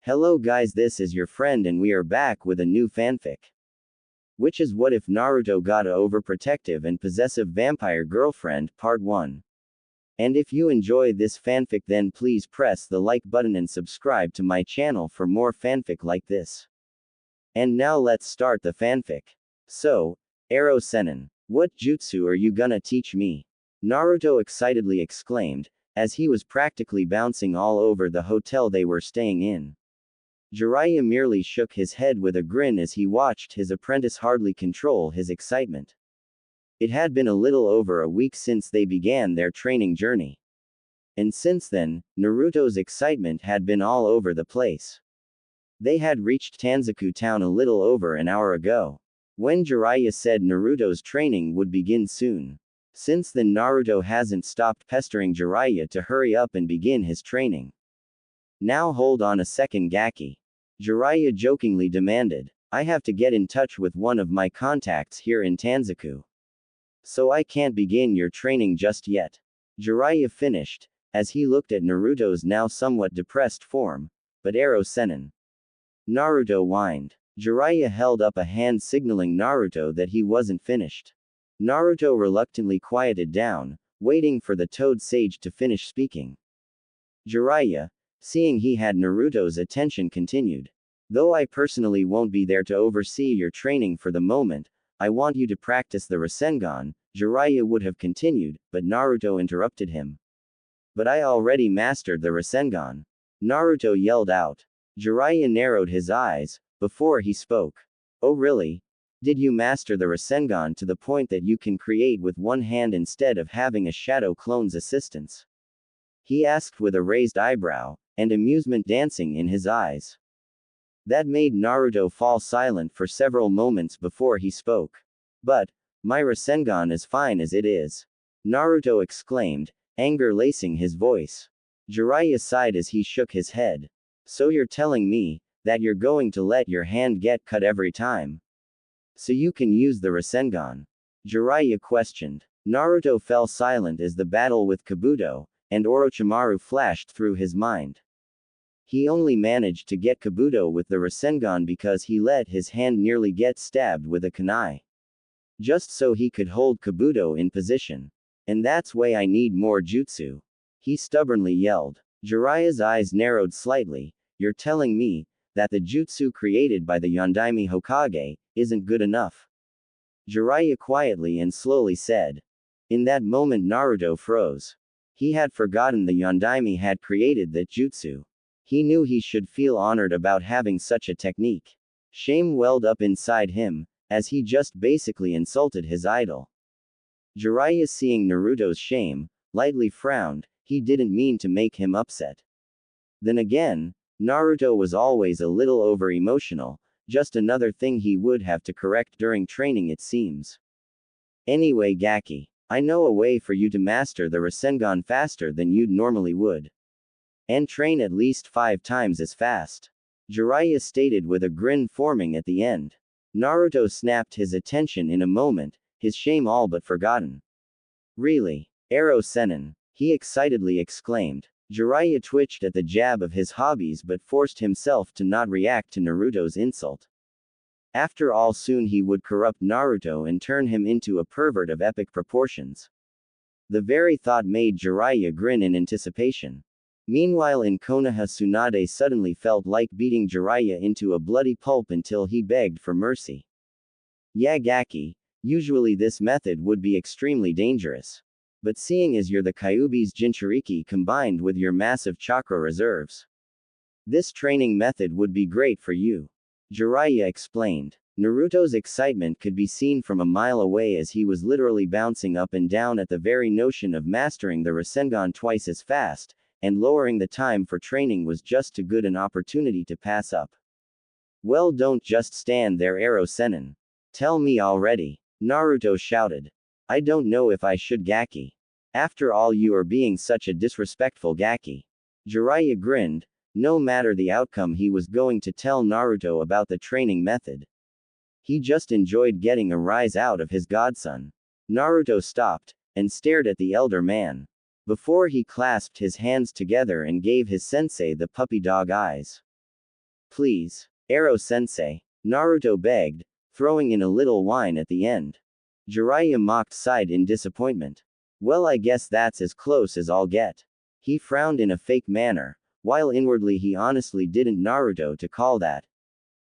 Hello guys, this is your friend and we are back with a new fanfic. Which is what if Naruto got a overprotective and possessive vampire girlfriend, part 1. And if you enjoy this fanfic then please press the like button and subscribe to my channel for more fanfic like this. And now let's start the fanfic. So, Ero Sennin, what jutsu are you gonna teach me? Naruto excitedly exclaimed, as he was practically bouncing all over the hotel they were staying in. Jiraiya merely shook his head with a grin as he watched his apprentice hardly control his excitement. It had been a little over a week since they began their training journey. And since then, Naruto's excitement had been all over the place. They had reached Tanzaku town a little over an hour ago, when Jiraiya said Naruto's training would begin soon. Since then Naruto hasn't stopped pestering Jiraiya to hurry up and begin his training. Now hold on a second Gaki. Jiraiya jokingly demanded. I have to get in touch with one of my contacts here in Tanzaku. So I can't begin your training just yet. Jiraiya finished, as he looked at Naruto's now somewhat depressed form. But Ero Sennin. Naruto whined. Jiraiya held up a hand signaling Naruto that he wasn't finished. Naruto reluctantly quieted down, waiting for the Toad Sage to finish speaking. Jiraiya, seeing he had Naruto's attention, continued. Though I personally won't be there to oversee your training for the moment, I want you to practice the Rasengan, Jiraiya would have continued, but Naruto interrupted him. But I already mastered the Rasengan. Naruto yelled out. Jiraiya narrowed his eyes, before he spoke. Oh really? Did you master the Rasengan to the point that you can create with one hand instead of having a shadow clone's assistance? He asked with a raised eyebrow, and amusement dancing in his eyes. That made Naruto fall silent for several moments before he spoke. But, my Rasengan is fine as it is. Naruto exclaimed, anger lacing his voice. Jiraiya sighed as he shook his head. So you're telling me, that you're going to let your hand get cut every time? So you can use the Rasengan? Jiraiya questioned. Naruto fell silent as the battle with Kabuto and Orochimaru flashed through his mind. He only managed to get Kabuto with the Rasengan because he let his hand nearly get stabbed with a kunai. Just so he could hold Kabuto in position. And that's why I need more jutsu. He stubbornly yelled. Jiraiya's eyes narrowed slightly. You're telling me that the jutsu created by the Yondaime Hokage isn't good enough? Jiraiya quietly and slowly said. In that moment Naruto froze. He had forgotten the Yondaime had created that jutsu. He knew he should feel honored about having such a technique. Shame welled up inside him, as he just basically insulted his idol. Jiraiya, seeing Naruto's shame, lightly frowned. He didn't mean to make him upset. Then again, Naruto was always a little over-emotional, just another thing he would have to correct during training it seems. Anyway Gaki, I know a way for you to master the Rasengan faster than you'd normally would. And train at least 5 times as fast. Jiraiya stated with a grin forming at the end. Naruto snapped his attention in a moment, his shame all but forgotten. Really? Ero Sennin, he excitedly exclaimed. Jiraiya twitched at the jab of his hobbies but forced himself to not react to Naruto's insult. After all, soon he would corrupt Naruto and turn him into a pervert of epic proportions. The very thought made Jiraiya grin in anticipation. Meanwhile in Konoha, Tsunade suddenly felt like beating Jiraiya into a bloody pulp until he begged for mercy. Yeah Gaki, usually this method would be extremely dangerous. But seeing as you're the Kyuubi's Jinchuriki combined with your massive chakra reserves, this training method would be great for you. Jiraiya explained. Naruto's excitement could be seen from a mile away as he was literally bouncing up and down at the very notion of mastering the Rasengan twice as fast, and lowering the time for training was just too good an opportunity to pass up. Well, don't just stand there Ero Sennin. Tell me already. Naruto shouted. I don't know if I should Gaki. After all, you are being such a disrespectful Gaki. Jiraiya grinned. No matter the outcome, he was going to tell Naruto about the training method. He just enjoyed getting a rise out of his godson. Naruto stopped, and stared at the elder man. Before he clasped his hands together and gave his sensei the puppy dog eyes. Please. Ero-sensei. Naruto begged, throwing in a little wine at the end. Jiraiya mocked sighed in disappointment. Well, I guess that's as close as I'll get. He frowned in a fake manner, while inwardly he honestly didn't Naruto to call that.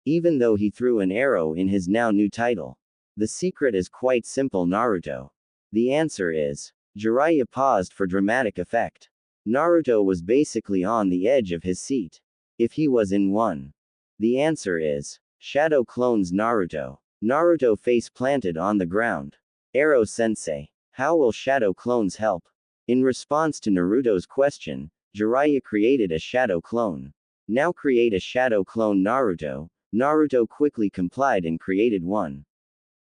Even though he threw an arrow in his now new title. The secret is quite simple, Naruto. The answer is. Jiraiya paused for dramatic effect. Naruto was basically on the edge of his seat. If he was in one. The answer is. Shadow clones Naruto. Naruto face planted on the ground. Ero-sensei. How will shadow clones help? In response to Naruto's question, Jiraiya created a shadow clone. Now create a shadow clone Naruto. Naruto quickly complied and created one.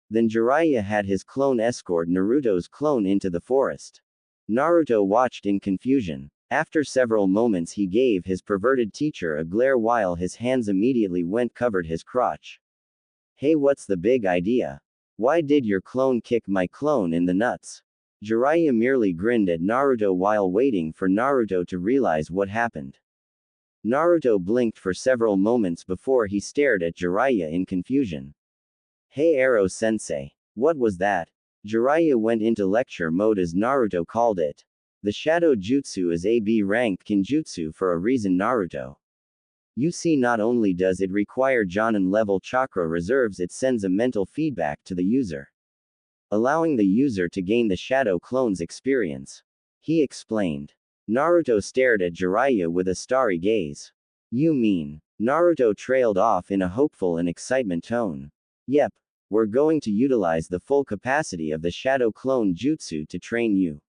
Then Jiraiya had his clone escort Naruto's clone into the forest. Naruto watched in confusion. After several moments he gave his perverted teacher a glare while his hands immediately went covered his crotch. Hey, what's the big idea? Why did your clone kick my clone in the nuts? Jiraiya merely grinned at Naruto while waiting for Naruto to realize what happened. Naruto blinked for several moments before he stared at Jiraiya in confusion. Hey Ero-sensei. What was that? Jiraiya went into lecture mode as Naruto called it. The Shadow Jutsu is a B-ranked Kinjutsu for a reason, Naruto. You see, not only does it require Jonin-level chakra reserves, it sends a mental feedback to the user, allowing the user to gain the Shadow Clone's experience. He explained. Naruto stared at Jiraiya with a starry gaze. You mean? Naruto trailed off in a hopeful and excitement tone. Yep. We're going to utilize the full capacity of the Shadow Clone Jutsu to train you.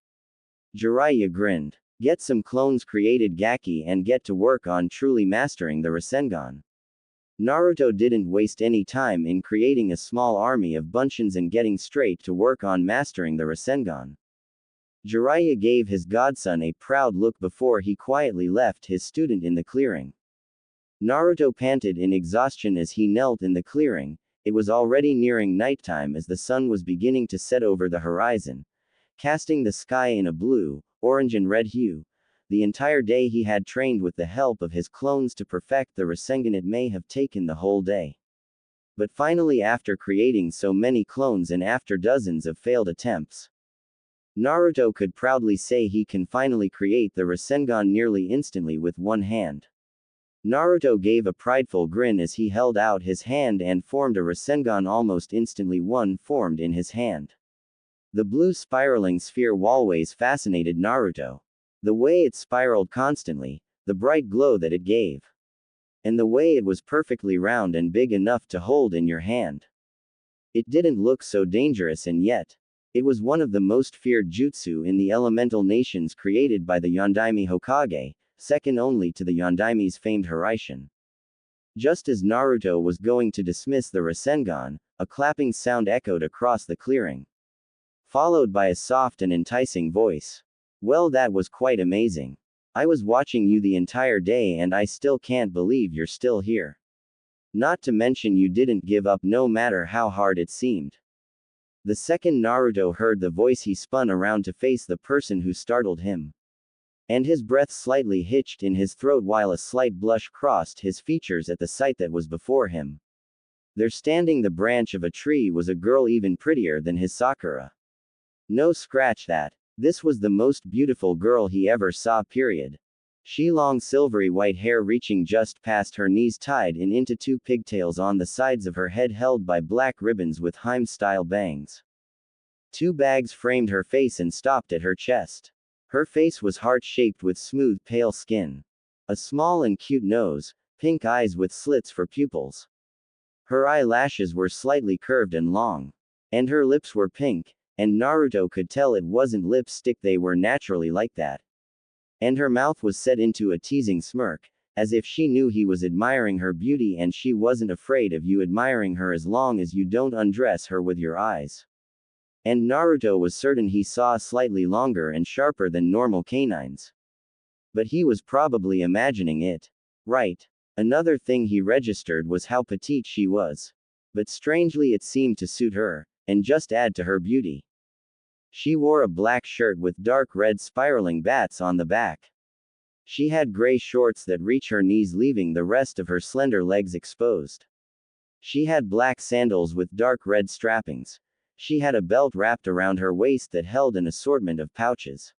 Jiraiya grinned. Get some clones created Gaki and get to work on truly mastering the Rasengan. Naruto didn't waste any time in creating a small army of Bunshins and getting straight to work on mastering the Rasengan. Jiraiya gave his godson a proud look before he quietly left his student in the clearing. Naruto panted in exhaustion as he knelt in the clearing. It was already nearing nighttime as the sun was beginning to set over the horizon, casting the sky in a blue, orange and red hue. The entire day he had trained with the help of his clones to perfect the Rasengan. It may have taken the whole day. But finally, after creating so many clones and after dozens of failed attempts, Naruto could proudly say he can finally create the Rasengan nearly instantly with one hand. Naruto gave a prideful grin as he held out his hand and formed a Rasengan. Almost instantly one formed in his hand. The blue spiraling sphere always fascinated Naruto. The way it spiraled constantly, the bright glow that it gave, and the way it was perfectly round and big enough to hold in your hand. It didn't look so dangerous, and yet, it was one of the most feared jutsu in the elemental nations created by the Yondaime Hokage, second only to the Yondaime's famed Hiraishin. Just as Naruto was going to dismiss the Rasengan, a clapping sound echoed across the clearing, followed by a soft and enticing voice. Well, that was quite amazing. I was watching you the entire day and I still can't believe you're still here. Not to mention you didn't give up no matter how hard it seemed. The second Naruto heard the voice, he spun around to face the person who startled him. And his breath slightly hitched in his throat while a slight blush crossed his features at the sight that was before him. There, standing the branch of a tree, was a girl even prettier than his Sakura. No, scratch that. This was the most beautiful girl he ever saw, period. She long silvery white hair reaching just past her knees, tied into two pigtails on the sides of her head, held by black ribbons with Heim-style bangs. Two bags framed her face and stopped at her chest. Her face was heart-shaped with smooth pale skin, a small and cute nose, pink eyes with slits for pupils. Her eyelashes were slightly curved and long, and her lips were pink, and Naruto could tell it wasn't lipstick, they were naturally like that. And her mouth was set into a teasing smirk, as if she knew he was admiring her beauty and she wasn't afraid of you admiring her as long as you don't undress her with your eyes. And Naruto was certain he saw slightly longer and sharper than normal canines. But he was probably imagining it. Right. Another thing he registered was how petite she was. But strangely it seemed to suit her, and just add to her beauty. She wore a black shirt with dark red spiraling bats on the back. She had gray shorts that reach her knees, leaving the rest of her slender legs exposed. She had black sandals with dark red strappings. She had a belt wrapped around her waist that held an assortment of pouches.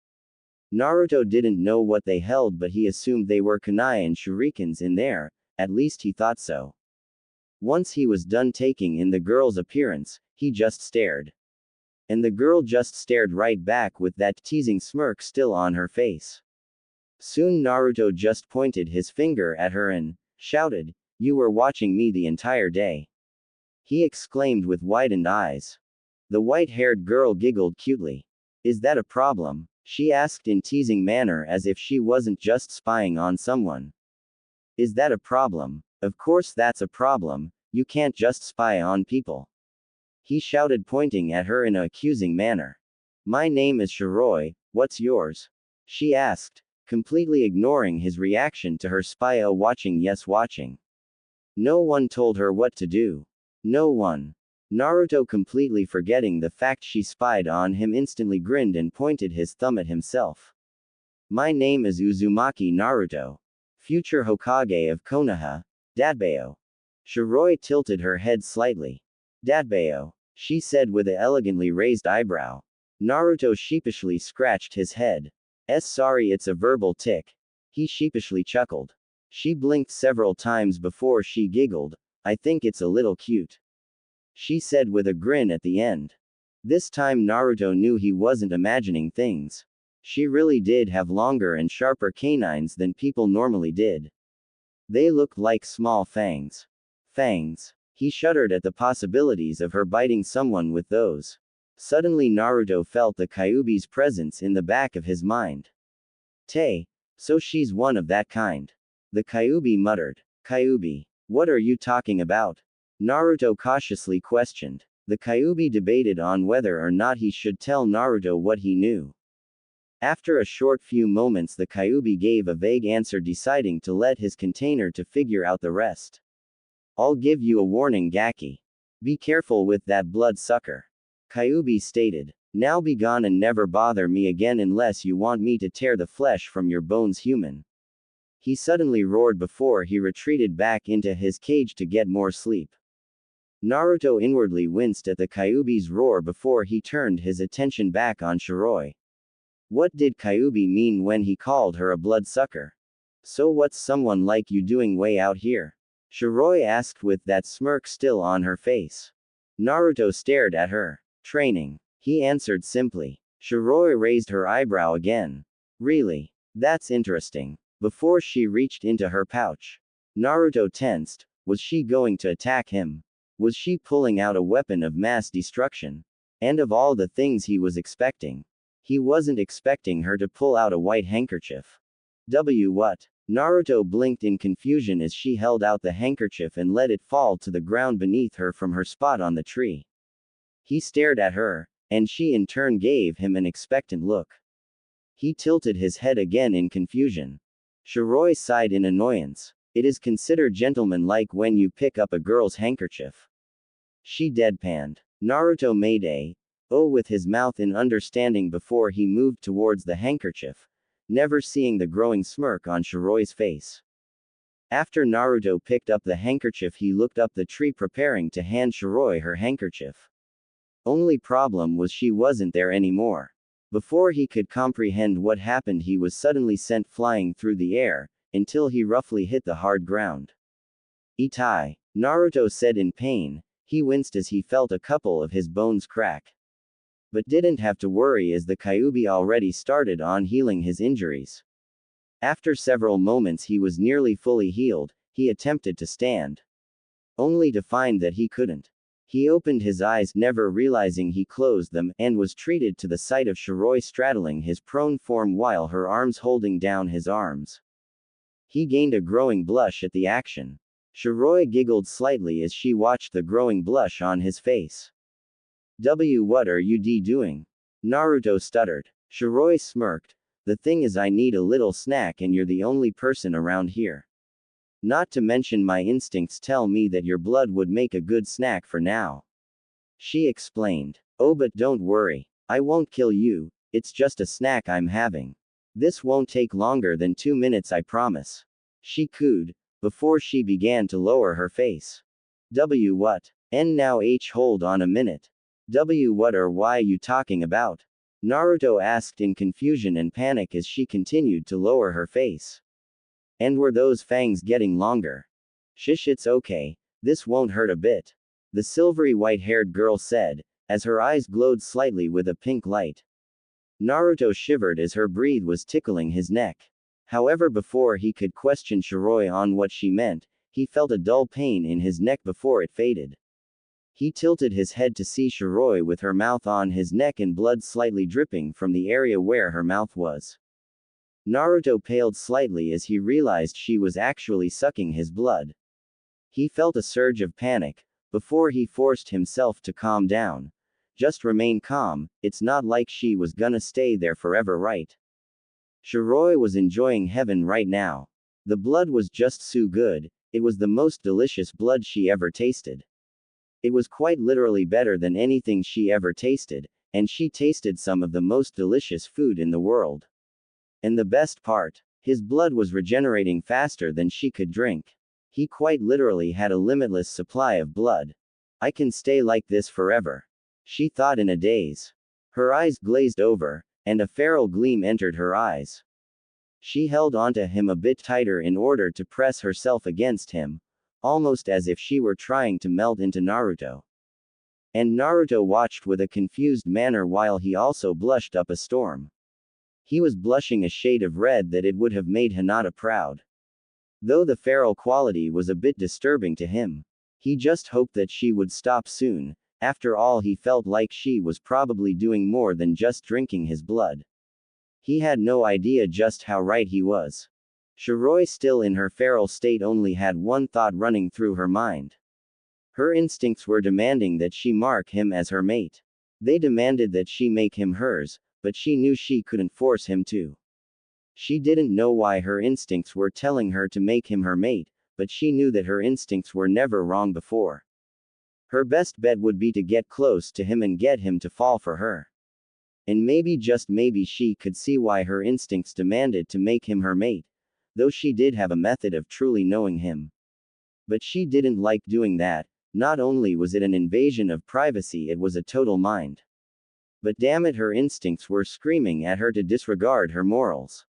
Naruto didn't know what they held, but he assumed they were kunai and shurikens in there, at least he thought so. Once he was done taking in the girl's appearance, he just stared. And the girl just stared right back with that teasing smirk still on her face. Soon Naruto just pointed his finger at her and shouted, "You were watching me the entire day," he exclaimed with widened eyes. The white-haired girl giggled cutely. "Is that a problem?" she asked in teasing manner, as if she wasn't just spying on someone. "Is that a problem? Of course that's a problem, you can't just spy on people," he shouted, pointing at her in an accusing manner. "My name is Shiro, what's yours?" she asked, completely ignoring his reaction to her spy. "Oh, watching, yes, watching." No one told her what to do. No one. Naruto, completely forgetting the fact she spied on him, instantly grinned and pointed his thumb at himself. "My name is Uzumaki Naruto. Future Hokage of Konoha. Dadbeo." Shiroi tilted her head slightly. "Dadbeo," she said with an elegantly raised eyebrow. Naruto sheepishly scratched his head. Sorry, it's a verbal tic," he sheepishly chuckled. She blinked several times before she giggled. "I think it's a little cute," she said with a grin at the end. This time Naruto knew he wasn't imagining things. She really did have longer and sharper canines than people normally did. They looked like small fangs. Fangs. He shuddered at the possibilities of her biting someone with those. Suddenly Naruto felt the Kyuubi's presence in the back of his mind. So she's one of that kind," the Kyuubi muttered. "Kyuubi? What are you talking about?" Naruto cautiously questioned. The Kyuubi debated on whether or not he should tell Naruto what he knew. After a short few moments, the Kyuubi gave a vague answer, deciding to let his container to figure out the rest. "I'll give you a warning, Gaki. Be careful with that blood sucker," Kyuubi stated. "Now be gone and never bother me again unless you want me to tear the flesh from your bones, human," he suddenly roared before he retreated back into his cage to get more sleep. Naruto inwardly winced at the Kyuubi's roar before he turned his attention back on Shiroi. What did Kyuubi mean when he called her a bloodsucker? "So what's someone like you doing way out here?" Shiroi asked with that smirk still on her face. Naruto stared at her. "Training," he answered simply. Shiroi raised her eyebrow again. "Really? That's interesting." Before she reached into her pouch, Naruto tensed. Was she going to attack him? Was she pulling out a weapon of mass destruction? And of all the things he was expecting, he wasn't expecting her to pull out a white handkerchief. What? Naruto blinked in confusion as she held out the handkerchief and let it fall to the ground beneath her from her spot on the tree. He stared at her, and she in turn gave him an expectant look. He tilted his head again in confusion. Shiroi sighed in annoyance. "It is considered gentlemanlike when you pick up a girl's handkerchief," she deadpanned. Naruto made a "oh" with his mouth in understanding before he moved towards the handkerchief, never seeing the growing smirk on Shiroi's face. After Naruto picked up the handkerchief, he looked up the tree preparing to hand Shiroi her handkerchief. Only problem was she wasn't there anymore. Before he could comprehend what happened, he was suddenly sent flying through the air, until he roughly hit the hard ground. "Itai," Naruto said in pain. He winced as he felt a couple of his bones crack. But didn't have to worry as the Kyuubi already started on healing his injuries. After several moments he was nearly fully healed. He attempted to stand, only to find that he couldn't. He opened his eyes, never realizing he closed them, and was treated to the sight of Shiroi straddling his prone form while her arms holding down his arms. He gained a growing blush at the action. Shiroi giggled slightly as she watched the growing blush on his face. What are you doing?" Naruto stuttered. Shiroi smirked. "The thing is, I need a little snack and you're the only person around here. Not to mention my instincts tell me that your blood would make a good snack for now," she explained. "Oh, but don't worry. I won't kill you, it's just a snack I'm having." This won't take longer than 2 minutes, I promise. She cooed, before she began to lower her face. What? N now hold on a minute. What or why you talking about? Naruto asked in confusion and panic as she continued to lower her face. And were those fangs getting longer? Shish, it's okay. This won't hurt a bit. The silvery white-haired girl said, as her eyes glowed slightly with a pink light. Naruto shivered as her breath was tickling his neck. However, before he could question Shiro on what she meant, he felt a dull pain in his neck before it faded. He tilted his head to see Shiro with her mouth on his neck and blood slightly dripping from the area where her mouth was. Naruto paled slightly as he realized she was actually sucking his blood. He felt a surge of panic, before he forced himself to calm down. Just remain calm, it's not like she was gonna stay there forever, right? Shiro was enjoying heaven right now. The blood was just so good, it was the most delicious blood she ever tasted. It was quite literally better than anything she ever tasted, and she tasted some of the most delicious food in the world. And the best part, his blood was regenerating faster than she could drink. He quite literally had a limitless supply of blood. I can stay like this forever, she thought in a daze. Her eyes glazed over, and a feral gleam entered her eyes. She held onto him a bit tighter in order to press herself against him, almost as if she were trying to melt into Naruto. And Naruto watched with a confused manner while he also blushed up a storm. He was blushing a shade of red that it would have made Hinata proud. Though the feral quality was a bit disturbing to him. He just hoped that she would stop soon. After all, he felt like she was probably doing more than just drinking his blood. He had no idea just how right he was. Shiro, still in her feral state, only had one thought running through her mind. Her instincts were demanding that she mark him as her mate. They demanded that she make him hers, but she knew she couldn't force him to. She didn't know why her instincts were telling her to make him her mate, but she knew that her instincts were never wrong before. Her best bet would be to get close to him and get him to fall for her. And maybe, just maybe, she could see why her instincts demanded to make him her mate, though she did have a method of truly knowing him. But she didn't like doing that. Not only was it an invasion of privacy, it was a total mind. But damn it, her instincts were screaming at her to disregard her morals.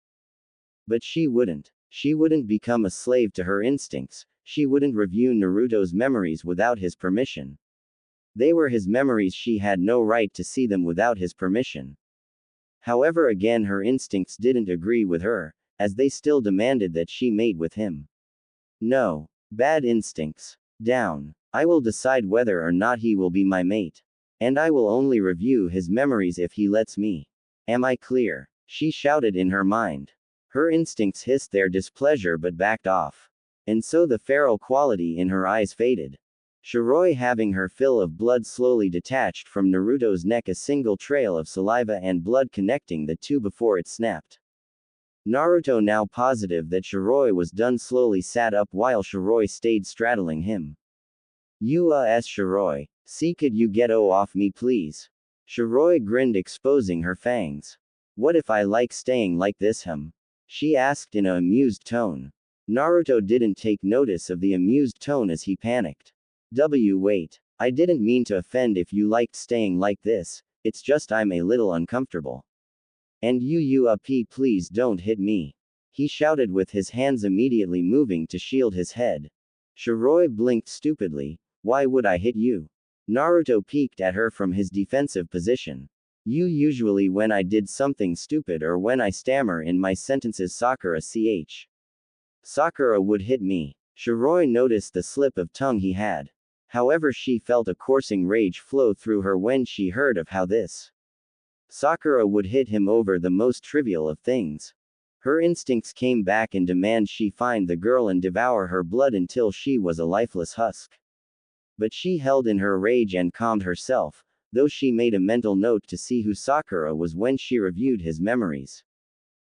But she wouldn't. She wouldn't become a slave to her instincts. She wouldn't review Naruto's memories without his permission. They were his memories, she had no right to see them without his permission. However, again, her instincts didn't agree with her, as they still demanded that she mate with him. No. Bad instincts. Down. I will decide whether or not he will be my mate. And I will only review his memories if he lets me. Am I clear? She shouted in her mind. Her instincts hissed their displeasure but backed off. And so the feral quality in her eyes faded. Shiro, having her fill of blood, slowly detached from Naruto's neck, a single trail of saliva and blood connecting the two before it snapped. Naruto, now positive that Shiro was done, slowly sat up while Shiro stayed straddling him. Shiro. See, could you get off me please? Shiro grinned, exposing her fangs. What if I like staying like this, she asked in an amused tone. Naruto didn't take notice of the amused tone as he panicked. Wait. I didn't mean to offend if you liked staying like this, it's just I'm a little uncomfortable. And please don't hit me. He shouted with his hands immediately moving to shield his head. Shiro blinked stupidly. Why would I hit you? Naruto peeked at her from his defensive position. Usually when I did something stupid or when I stammer in my sentences, Sakura would hit me. Shiro noticed the slip of tongue he had. However, she felt a coursing rage flow through her when she heard of how this Sakura would hit him over the most trivial of things. Her instincts came back and demand she find the girl and devour her blood until she was a lifeless husk. But she held in her rage and calmed herself, though she made a mental note to see who Sakura was when she reviewed his memories.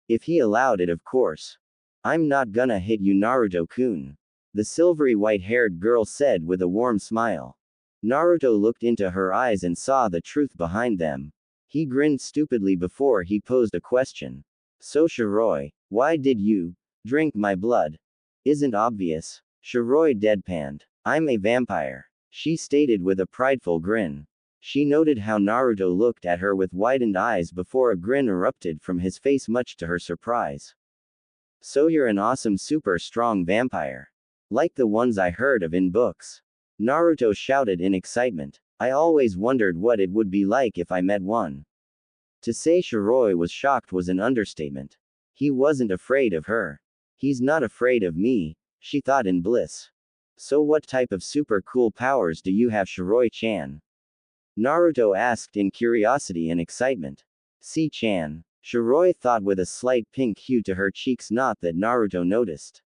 If he allowed it, of course. I'm not gonna hit you, Naruto-kun. The silvery white-haired girl said with a warm smile. Naruto looked into her eyes and saw the truth behind them. He grinned stupidly before he posed a question. So Shiroi, why did you drink my blood? Isn't obvious. Shiroi deadpanned. I'm a vampire, she stated with a prideful grin. She noted how Naruto looked at her with widened eyes before a grin erupted from his face, much to her surprise. So you're an awesome super strong vampire. Like the ones I heard of in books. Naruto shouted in excitement. I always wondered what it would be like if I met one. To say Shiroi was shocked was an understatement. He wasn't afraid of her. He's not afraid of me, she thought in bliss. So what type of super cool powers do you have, Shiroi-chan? Naruto asked in curiosity and excitement. C-chan. Shiroi thought with a slight pink hue to her cheeks, not that Naruto noticed.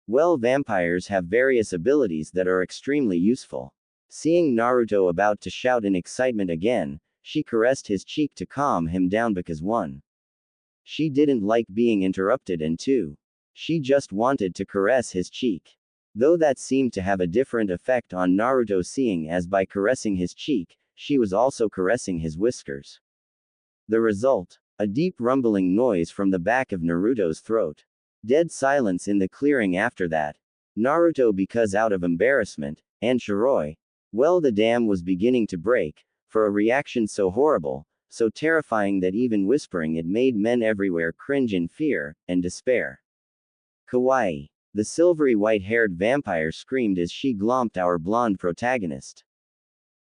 Well, vampires have various abilities that are extremely useful. Seeing Naruto about to shout in excitement again, she caressed his cheek to calm him down because 1. She didn't like being interrupted, and 2. She just wanted to caress his cheek. Though that seemed to have a different effect on Naruto, seeing as by caressing his cheek, she was also caressing his whiskers. The result? A deep rumbling noise from the back of Naruto's throat. Dead silence in the clearing after that. Naruto, because out of embarrassment, and Shiroi, well, the dam was beginning to break, for a reaction so horrible, so terrifying that even whispering it made men everywhere cringe in fear and despair. Kawaii. The silvery white-haired vampire screamed as she glomped our blonde protagonist.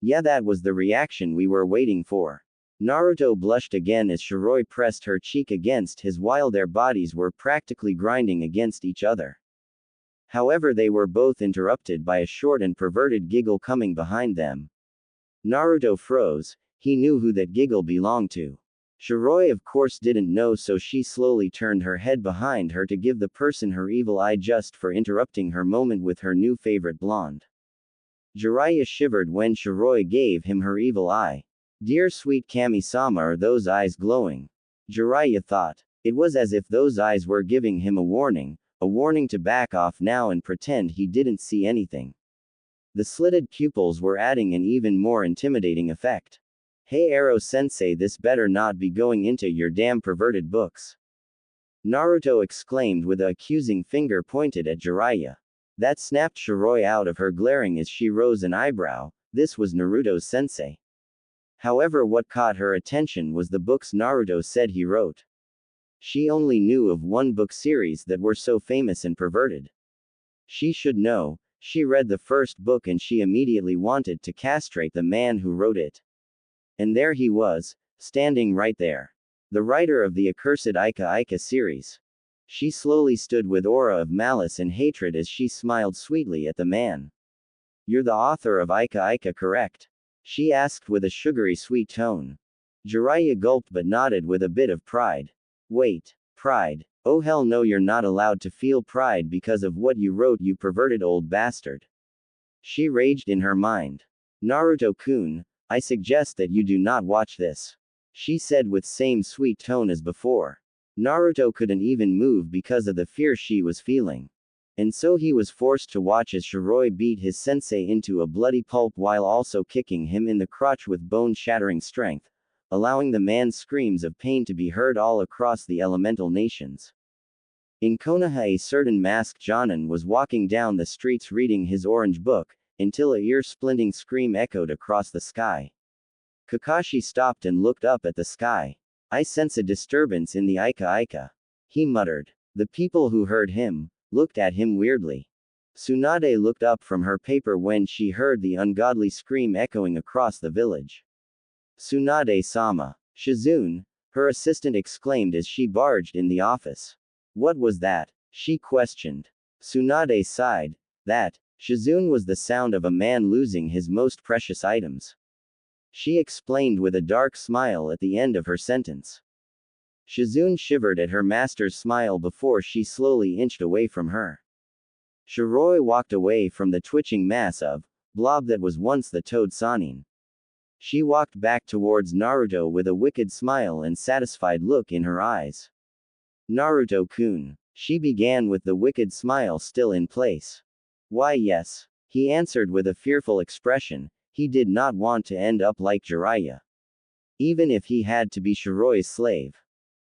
Yeah, that was the reaction we were waiting for. Naruto blushed again as Shiroi pressed her cheek against his while their bodies were practically grinding against each other. However, they were both interrupted by a short and perverted giggle coming behind them. Naruto froze. He knew who that giggle belonged to. Shiroi of course didn't know, so she slowly turned her head behind her to give the person her evil eye just for interrupting her moment with her new favorite blonde. Jiraiya shivered when Shiroi gave him her evil eye. Dear sweet Kami-sama, are those eyes glowing? Jiraiya thought. It was as if those eyes were giving him a warning to back off now and pretend he didn't see anything. The slitted pupils were adding an even more intimidating effect. Hey Ero-sensei, this better not be going into your damn perverted books. Naruto exclaimed with a accusing finger pointed at Jiraiya. That snapped Shiroi out of her, glaring as she rose an eyebrow. This was Naruto's sensei. However, what caught her attention was the books Naruto said he wrote. She only knew of one book series that were so famous and perverted. She should know. She read the first book and she immediately wanted to castrate the man who wrote it. And there he was, standing right there. The writer of the accursed Ika Ika series. She slowly stood with aura of malice and hatred as she smiled sweetly at the man. You're the author of Ika Ika, correct? She asked with a sugary sweet tone. Jiraiya gulped but nodded with a bit of pride. Wait, pride? Oh hell no, you're not allowed to feel pride because of what you wrote, you perverted old bastard. She raged in her mind. Naruto-kun, I suggest that you do not watch this. She said with same sweet tone as before. Naruto couldn't even move because of the fear she was feeling. And so he was forced to watch as Shiroi beat his sensei into a bloody pulp while also kicking him in the crotch with bone-shattering strength, allowing the man's screams of pain to be heard all across the elemental nations. In Konoha, a certain masked Jonin was walking down the streets reading his orange book, until a ear-splitting scream echoed across the sky. Kakashi stopped and looked up at the sky. I sense a disturbance in the Ika Ika, he muttered. The people who heard him looked at him weirdly. Tsunade looked up from her paper when she heard the ungodly scream echoing across the village. Tsunade-sama. Shizune, her assistant, exclaimed as she barged in the office. What was that? She questioned. Tsunade sighed. That, Shizune, was the sound of a man losing his most precious items. She explained with a dark smile at the end of her sentence. Shizune shivered at her master's smile before she slowly inched away from her. Shiroi walked away from the twitching mass of blob that was once the Toad Sannin. She walked back towards Naruto with a wicked smile and satisfied look in her eyes. Naruto-kun. She began with the wicked smile still in place. Why yes, he answered with a fearful expression. He did not want to end up like Jiraiya. Even if he had to be Shiroi's slave.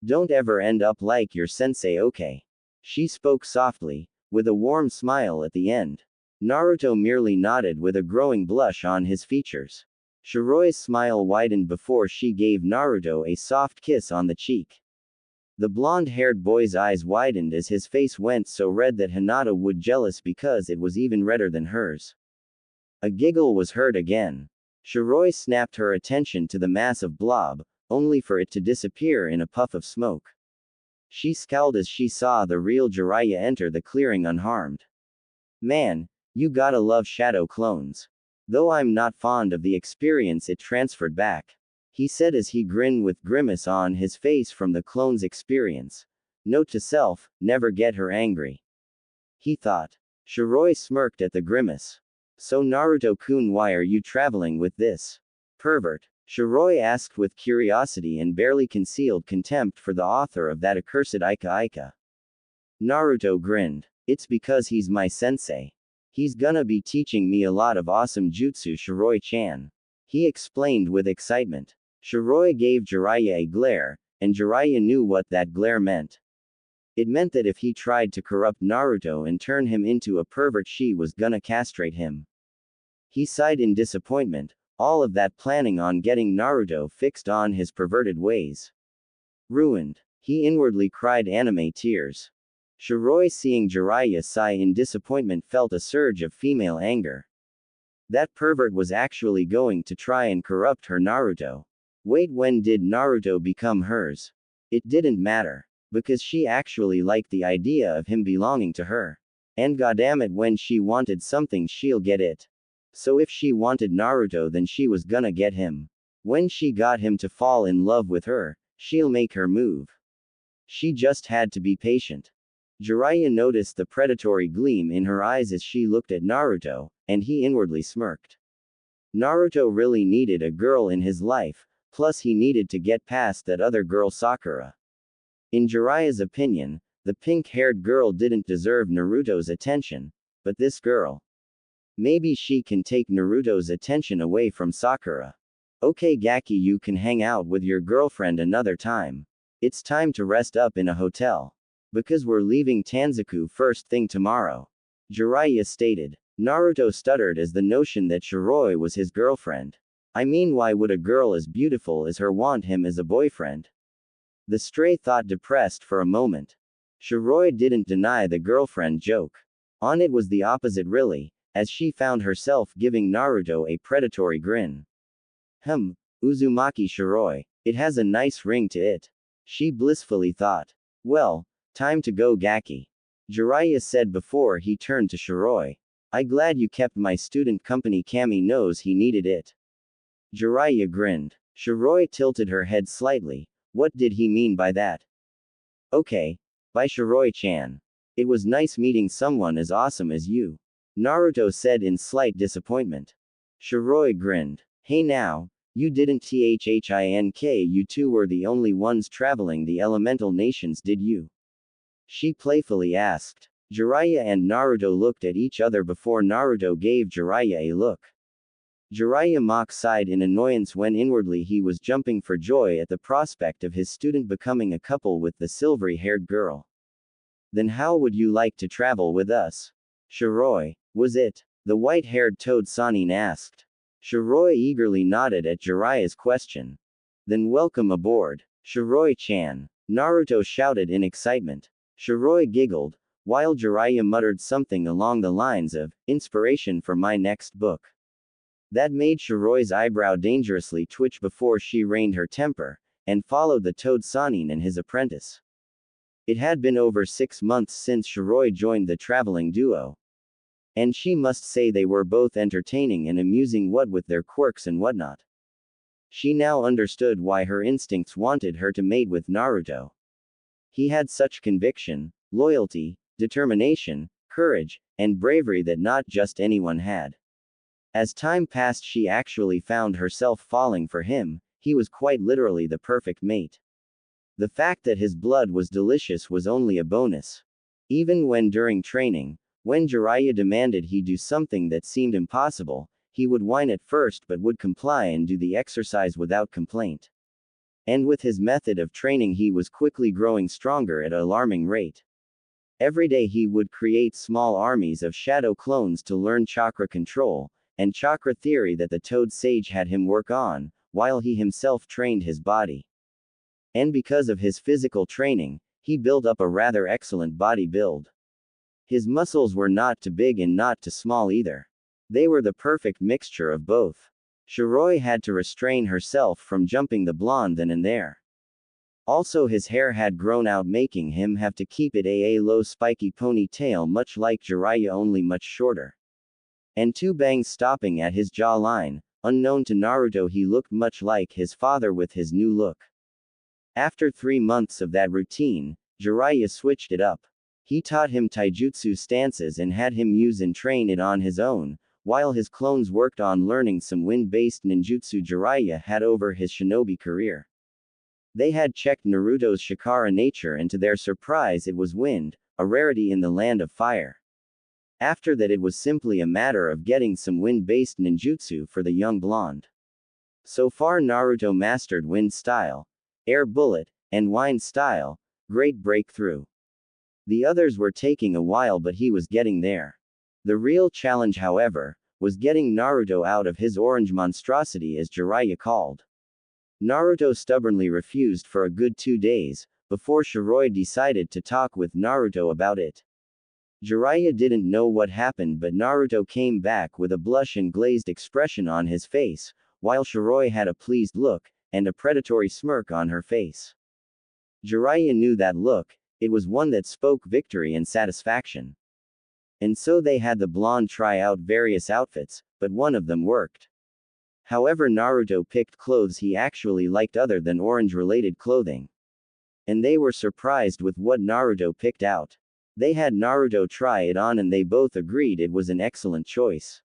Don't ever end up like your sensei, okay? She spoke softly, with a warm smile at the end. Naruto merely nodded with a growing blush on his features. Shiroi's smile widened before she gave Naruto a soft kiss on the cheek. The blonde-haired boy's eyes widened as his face went so red that Hinata would jealous because it was even redder than hers. A giggle was heard again. Shiroi snapped her attention to the massive blob, only for it to disappear in a puff of smoke. She scowled as she saw the real Jiraiya enter the clearing unharmed. Man, you gotta love shadow clones. Though I'm not fond of the experience it transferred back, he said as he grinned with grimace on his face from the clone's experience. Note to self, never get her angry. He thought. Shiroi smirked at the grimace. So Naruto-kun, why are you traveling with this pervert? Shiroi asked with curiosity and barely concealed contempt for the author of that accursed Ika Ika. Naruto grinned. It's because he's my sensei. He's gonna be teaching me a lot of awesome jutsu, Shiroi-chan. He explained with excitement. Shiroi gave Jiraiya a glare, and Jiraiya knew what that glare meant. It meant that if he tried to corrupt Naruto and turn him into a pervert, she was gonna castrate him. He sighed in disappointment, all of that planning on getting Naruto fixed on his perverted ways. Ruined. He inwardly cried anime tears. Shiroi, seeing Jiraiya sigh in disappointment, felt a surge of female anger. That pervert was actually going to try and corrupt her Naruto. Wait, when did Naruto become hers? It didn't matter. Because she actually liked the idea of him belonging to her. And goddammit, when she wanted something she'll get it. So if she wanted Naruto, then she was gonna get him. When she got him to fall in love with her, she'll make her move. She just had to be patient. Jiraiya noticed the predatory gleam in her eyes as she looked at Naruto, and he inwardly smirked. Naruto really needed a girl in his life, plus he needed to get past that other girl, Sakura. In Jiraiya's opinion, the pink-haired girl didn't deserve Naruto's attention, but this girl. Maybe she can take Naruto's attention away from Sakura. Okay Gaki, you can hang out with your girlfriend another time. It's time to rest up in a hotel. Because we're leaving Tanzaku first thing tomorrow. Jiraiya stated. Naruto stuttered as the notion that Shiroi was his girlfriend. I mean, why would a girl as beautiful as her want him as a boyfriend? The stray thought depressed for a moment. Shiroi didn't deny the girlfriend joke. On it was the opposite really, as she found herself giving Naruto a predatory grin. Uzumaki Shiroi. It has a nice ring to it. She blissfully thought. Well, time to go Gaki. Jiraiya said before he turned to Shiroi. I glad you kept my student company, Kami knows he needed it. Jiraiya grinned. Shiroi tilted her head slightly. What did he mean by that? Okay. Bye Shiroi-chan. It was nice meeting someone as awesome as you. Naruto said in slight disappointment. Shiroi grinned. Hey now, you didn't think you two were the only ones traveling the elemental nations, did you? She playfully asked. Jiraiya and Naruto looked at each other before Naruto gave Jiraiya a look. Jiraiya mock sighed in annoyance when inwardly he was jumping for joy at the prospect of his student becoming a couple with the silvery-haired girl. Then how would you like to travel with us? Shiroi, was it? The white-haired toad Sanin asked. Shiroi eagerly nodded at Jiraiya's question. Then welcome aboard, Shiroi-chan. Naruto shouted in excitement. Shiroi giggled, while Jiraiya muttered something along the lines of, inspiration for my next book. That made Shiroi's eyebrow dangerously twitch before she reined her temper, and followed the toad Sanin and his apprentice. It had been over 6 months since Shiroi joined the traveling duo. And she must say they were both entertaining and amusing, what with their quirks and whatnot. She now understood why her instincts wanted her to mate with Naruto. He had such conviction, loyalty, determination, courage, and bravery that not just anyone had. As time passed, she actually found herself falling for him. He was quite literally the perfect mate. The fact that his blood was delicious was only a bonus. Even when during training, when Jiraiya demanded he do something that seemed impossible, he would whine at first but would comply and do the exercise without complaint. And with his method of training, he was quickly growing stronger at an alarming rate. Every day he would create small armies of shadow clones to learn chakra control, and chakra theory that the Toad Sage had him work on, while he himself trained his body. And because of his physical training, he built up a rather excellent body build. His muscles were not too big and not too small either. They were the perfect mixture of both. Shiro had to restrain herself from jumping the blonde then and there. Also, his hair had grown out, making him have to keep it a low spiky ponytail, much like Jiraiya, only much shorter. And two bangs stopping at his jawline. Unknown to Naruto, he looked much like his father with his new look. After 3 months of that routine, Jiraiya switched it up. He taught him taijutsu stances and had him use and train it on his own, while his clones worked on learning some wind-based ninjutsu Jiraiya had over his shinobi career. They had checked Naruto's chakra nature, and to their surprise it was wind, a rarity in the land of fire. After that, it was simply a matter of getting some wind-based ninjutsu for the young blonde. So far Naruto mastered wind style, air bullet, and wind style. Great breakthrough. The others were taking a while, but he was getting there. The real challenge, however, was getting Naruto out of his orange monstrosity, as Jiraiya called. Naruto stubbornly refused for a good 2 days, before Shiro decided to talk with Naruto about it. Jiraiya didn't know what happened, but Naruto came back with a blush and glazed expression on his face, while Shiro had a pleased look, and a predatory smirk on her face. Jiraiya knew that look, it was one that spoke victory and satisfaction. And so they had the blonde try out various outfits, but one of them worked. However, Naruto picked clothes he actually liked other than orange-related clothing. And they were surprised with what Naruto picked out. They had Naruto try it on and they both agreed it was an excellent choice.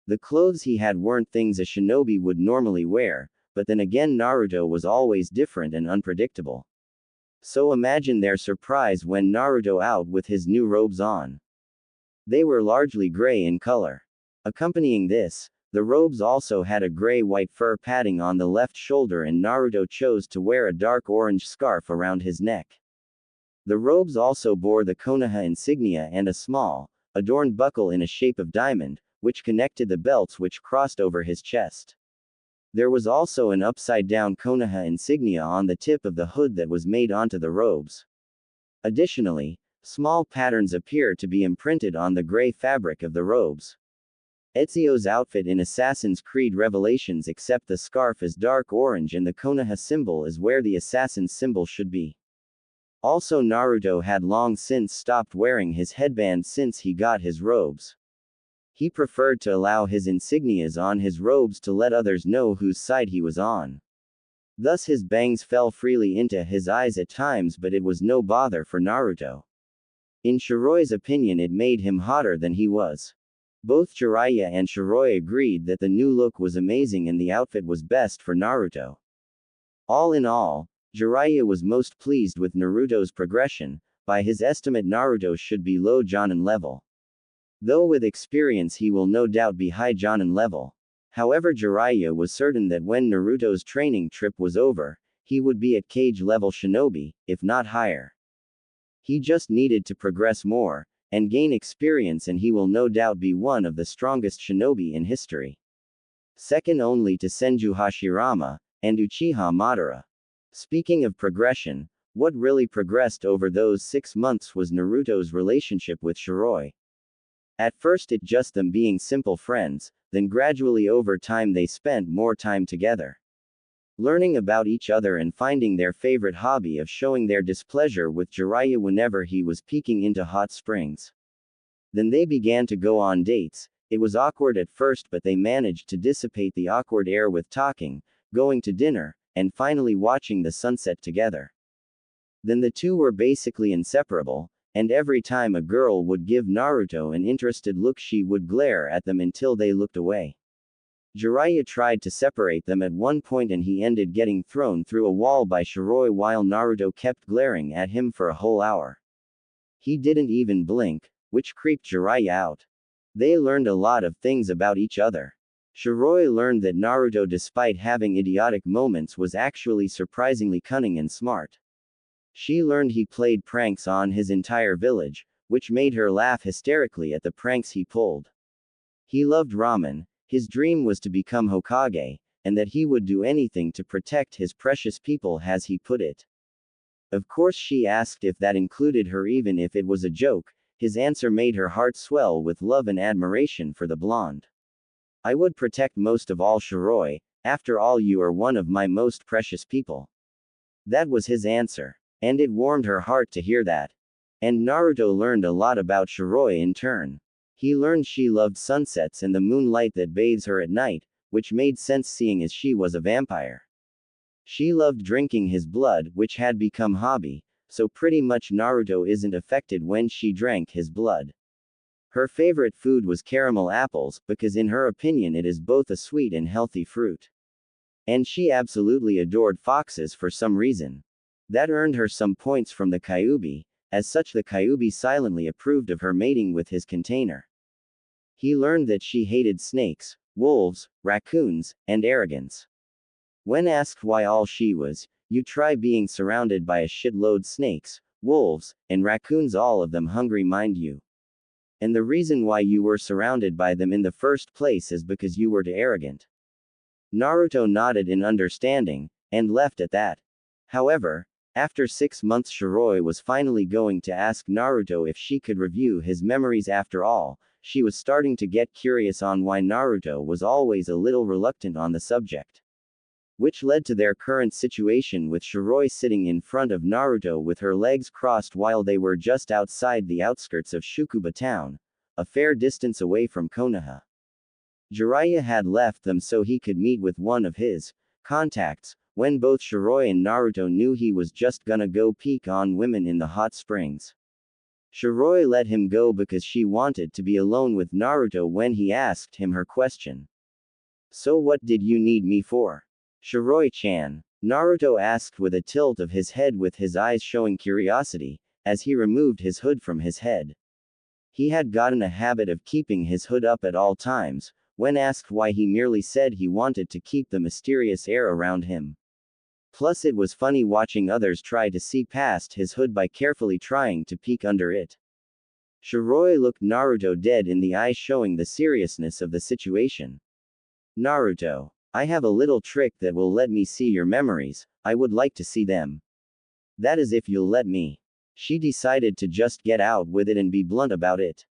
The clothes he had weren't things a shinobi would normally wear, but then again Naruto was always different and unpredictable. So imagine their surprise when Naruto out with his new robes on. They were largely gray in color. Accompanying this, the robes also had a gray-white fur padding on the left shoulder, and Naruto chose to wear a dark orange scarf around his neck. The robes also bore the Konoha insignia and a small, adorned buckle in a shape of diamond, which connected the belts which crossed over his chest. There was also an upside-down Konoha insignia on the tip of the hood that was made onto the robes. Additionally, small patterns appear to be imprinted on the gray fabric of the robes. Ezio's outfit in Assassin's Creed Revelations, except the scarf is dark orange and the Konoha symbol is where the assassin's symbol should be. Also, Naruto had long since stopped wearing his headband since he got his robes. He preferred to allow his insignias on his robes to let others know whose side he was on. Thus his bangs fell freely into his eyes at times, but it was no bother for Naruto. In Shiroi's opinion, it made him hotter than he was. Both Jiraiya and Shiro agreed that the new look was amazing and the outfit was best for Naruto. All in all, Jiraiya was most pleased with Naruto's progression. By his estimate, Naruto should be low Jonin level. Though with experience he will no doubt be high Jonin level. However, Jiraiya was certain that when Naruto's training trip was over, he would be at Kage level shinobi, if not higher. He just needed to progress more, and gain experience, and he will no doubt be one of the strongest shinobi in history. Second only to Senju Hashirama, and Uchiha Madara. Speaking of progression, what really progressed over those 6 months was Naruto's relationship with Shiro. At first it just them being simple friends, then gradually over time they spent more time together. Learning about each other and finding their favorite hobby of showing their displeasure with Jiraiya whenever he was peeking into hot springs. Then they began to go on dates. It was awkward at first, but they managed to dissipate the awkward air with talking, going to dinner, and finally watching the sunset together. Then the two were basically inseparable, and every time a girl would give Naruto an interested look, she would glare at them until they looked away. Jiraiya tried to separate them at one point and he ended getting thrown through a wall by Shiro while Naruto kept glaring at him for a whole hour. He didn't even blink, which creeped Jiraiya out. They learned a lot of things about each other. Shiroi learned that Naruto, despite having idiotic moments, was actually surprisingly cunning and smart. She learned he played pranks on his entire village, which made her laugh hysterically at the pranks he pulled. He loved ramen, his dream was to become Hokage, and that he would do anything to protect his precious people, as he put it. Of course, she asked if that included her, even if it was a joke. His answer made her heart swell with love and admiration for the blonde. I would protect most of all, Shiroi, after all you are one of my most precious people. That was his answer. And it warmed her heart to hear that. And Naruto learned a lot about Shiroi in turn. He learned she loved sunsets and the moonlight that bathes her at night, which made sense seeing as she was a vampire. She loved drinking his blood, which had become hobby, so pretty much Naruto isn't affected when she drank his blood. Her favorite food was caramel apples, because in her opinion it is both a sweet and healthy fruit. And she absolutely adored foxes for some reason. That earned her some points from the Kyuubi. As such, the Kyuubi silently approved of her mating with his container. He learned that she hated snakes, wolves, raccoons, and arrogance. When asked why, all she was, "You try being surrounded by a shitload snakes, wolves, and raccoons, all of them hungry, mind you. And the reason why you were surrounded by them in the first place is because you were too arrogant." Naruto nodded in understanding, and left at that. However, after 6 months, Shiroi was finally going to ask Naruto if she could review his memories. After all, she was starting to get curious on why Naruto was always a little reluctant on the subject. Which led to their current situation, with Shiroi sitting in front of Naruto with her legs crossed while they were just outside the outskirts of Shukuba town, a fair distance away from Konoha. Jiraiya had left them so he could meet with one of his contacts, when both Shiroi and Naruto knew he was just gonna go peek on women in the hot springs. Shiroi let him go because she wanted to be alone with Naruto when he asked him her question. "So what did you need me for, Shiroi-chan?" Naruto asked with a tilt of his head, with his eyes showing curiosity, as he removed his hood from his head. He had gotten a habit of keeping his hood up at all times. When asked why, he merely said he wanted to keep the mysterious air around him. Plus, it was funny watching others try to see past his hood by carefully trying to peek under it. Shiroi looked Naruto dead in the eyes, showing the seriousness of the situation. "Naruto, I have a little trick that will let me see your memories. I would like to see them. That is, if you'll let me." She decided to just get out with it and be blunt about it.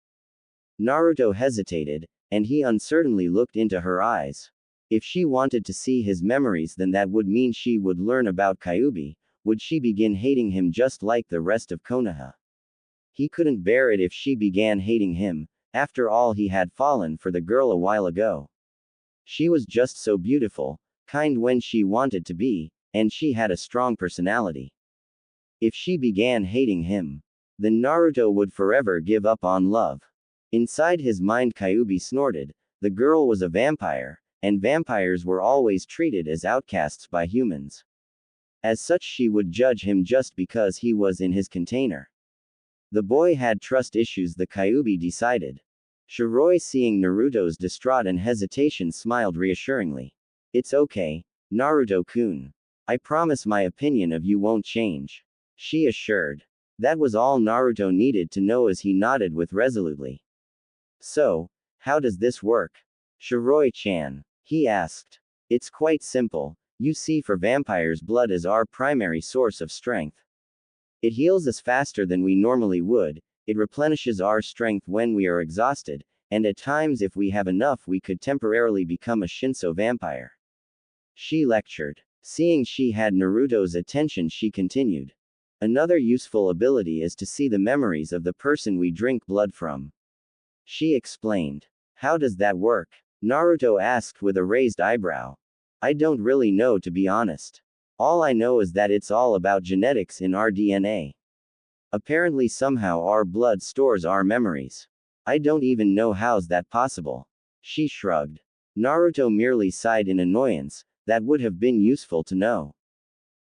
Naruto hesitated, and he uncertainly looked into her eyes. If she wanted to see his memories, then that would mean she would learn about Kyuubi. Would she begin hating him just like the rest of Konoha? He couldn't bear it if she began hating him. After all, he had fallen for the girl a while ago. She was just so beautiful, kind when she wanted to be, and she had a strong personality. If she began hating him, then Naruto would forever give up on love. Inside his mind, Kyuubi snorted. The girl was a vampire, and vampires were always treated as outcasts by humans. As such, she would judge him just because he was in his container. The boy had trust issues, the Kyuubi decided. Shiroi, seeing Naruto's distraught and hesitation, smiled reassuringly. "It's okay, Naruto-kun. I promise my opinion of you won't change," she assured. That was all Naruto needed to know as he nodded with resolutely. "So, how does this work, Shiroi-chan?" he asked. "It's quite simple. You see, for vampires, blood is our primary source of strength. It heals us faster than we normally would, it replenishes our strength when we are exhausted, and at times, if we have enough, we could temporarily become a Shinso vampire," she lectured. Seeing she had Naruto's attention, she continued. "Another useful ability is to see the memories of the person we drink blood from," she explained. "How does that work?" Naruto asked with a raised eyebrow. "I don't really know, to be honest. All I know is that it's all about genetics in our DNA. Apparently, somehow our blood stores our memories. I don't even know how's that possible," she shrugged. Naruto merely sighed in annoyance. That would have been useful to know.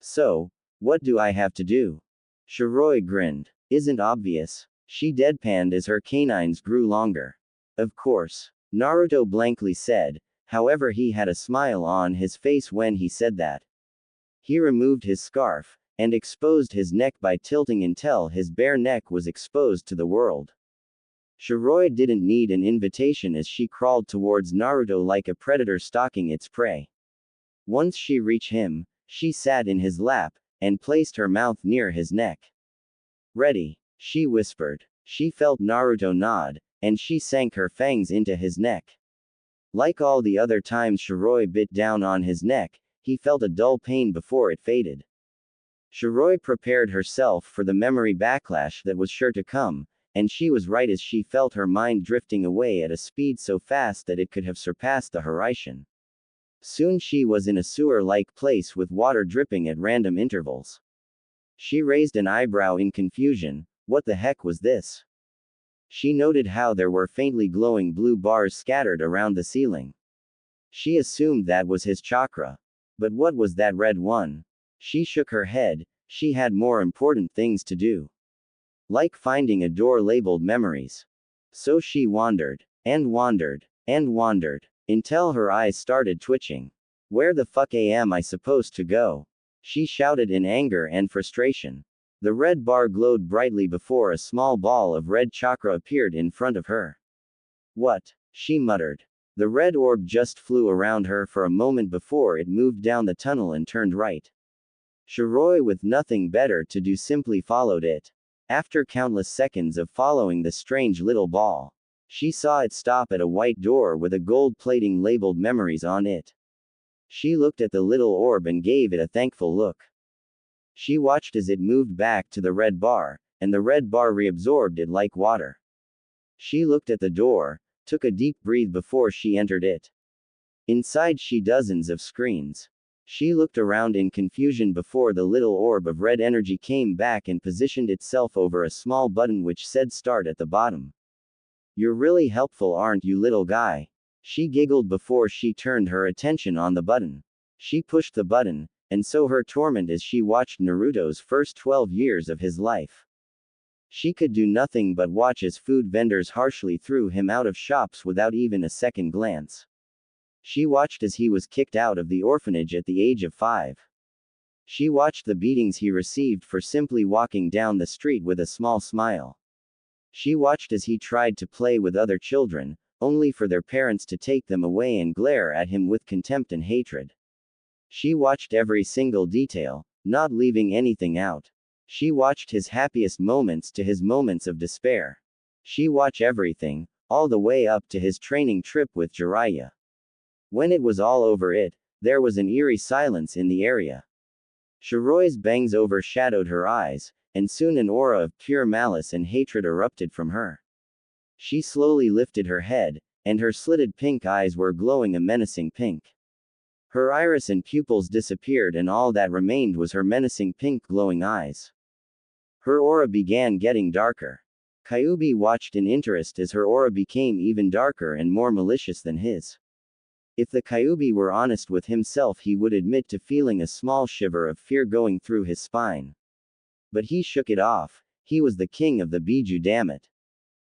"So, what do I have to do?" Shiroi grinned. "Isn't obvious," she deadpanned as her canines grew longer. "Of course," Naruto blankly said. However, he had a smile on his face when he said that. He removed his scarf, and exposed his neck by tilting until his bare neck was exposed to the world. Shiro didn't need an invitation as she crawled towards Naruto like a predator stalking its prey. Once she reached him, she sat in his lap, and placed her mouth near his neck. Ready, she whispered. She felt Naruto nod, and she sank her fangs into his neck. Like all the other times Shiro bit down on his neck, he felt a dull pain before it faded. Shiro prepared herself for the memory backlash that was sure to come, and she was right as she felt her mind drifting away at a speed so fast that it could have surpassed the horizon. Soon she was in a sewer-like place with water dripping at random intervals. She raised an eyebrow in confusion. What the heck was this? She noted how there were faintly glowing blue bars scattered around the ceiling. She assumed that was his chakra. But what was that red one? She shook her head. She had more important things to do. Like finding a door labeled memories. So she wandered, and wandered, and wandered, until her eyes started twitching. Where the fuck am I supposed to go? She shouted in anger and frustration. The red bar glowed brightly before a small ball of red chakra appeared in front of her. What? She muttered. The red orb just flew around her for a moment before it moved down the tunnel and turned right. Shiro, with nothing better to do, simply followed it. After countless seconds of following the strange little ball, she saw it stop at a white door with a gold plating labeled memories on it. She looked at the little orb and gave it a thankful look. She watched as it moved back to the red bar, and the red bar reabsorbed it like water. She looked at the door, took a deep breath before she entered it. Inside she dozens of screens. She looked around in confusion before the little orb of red energy came back and positioned itself over a small button which said start at the bottom. You're really helpful, aren't you, little guy? She giggled before she turned her attention on the button. She pushed the button, and so her torment as she watched Naruto's first 12 years of his life. She could do nothing but watch as food vendors harshly threw him out of shops without even a second glance. She watched as he was kicked out of the orphanage at the age of 5. She watched the beatings he received for simply walking down the street with a small smile. She watched as he tried to play with other children, only for their parents to take them away and glare at him with contempt and hatred. She watched every single detail, not leaving anything out. She watched his happiest moments to his moments of despair. She watched everything, all the way up to his training trip with Jiraiya. When it was all over, there was an eerie silence in the area. Shiroi's bangs overshadowed her eyes, and soon an aura of pure malice and hatred erupted from her. She slowly lifted her head, and her slitted pink eyes were glowing a menacing pink. Her iris and pupils disappeared and all that remained was her menacing pink glowing eyes. Her aura began getting darker. Kyuubi watched in interest as her aura became even darker and more malicious than his. If the Kyuubi were honest with himself, he would admit to feeling a small shiver of fear going through his spine. But he shook it off. He was the king of the Biju, damn it.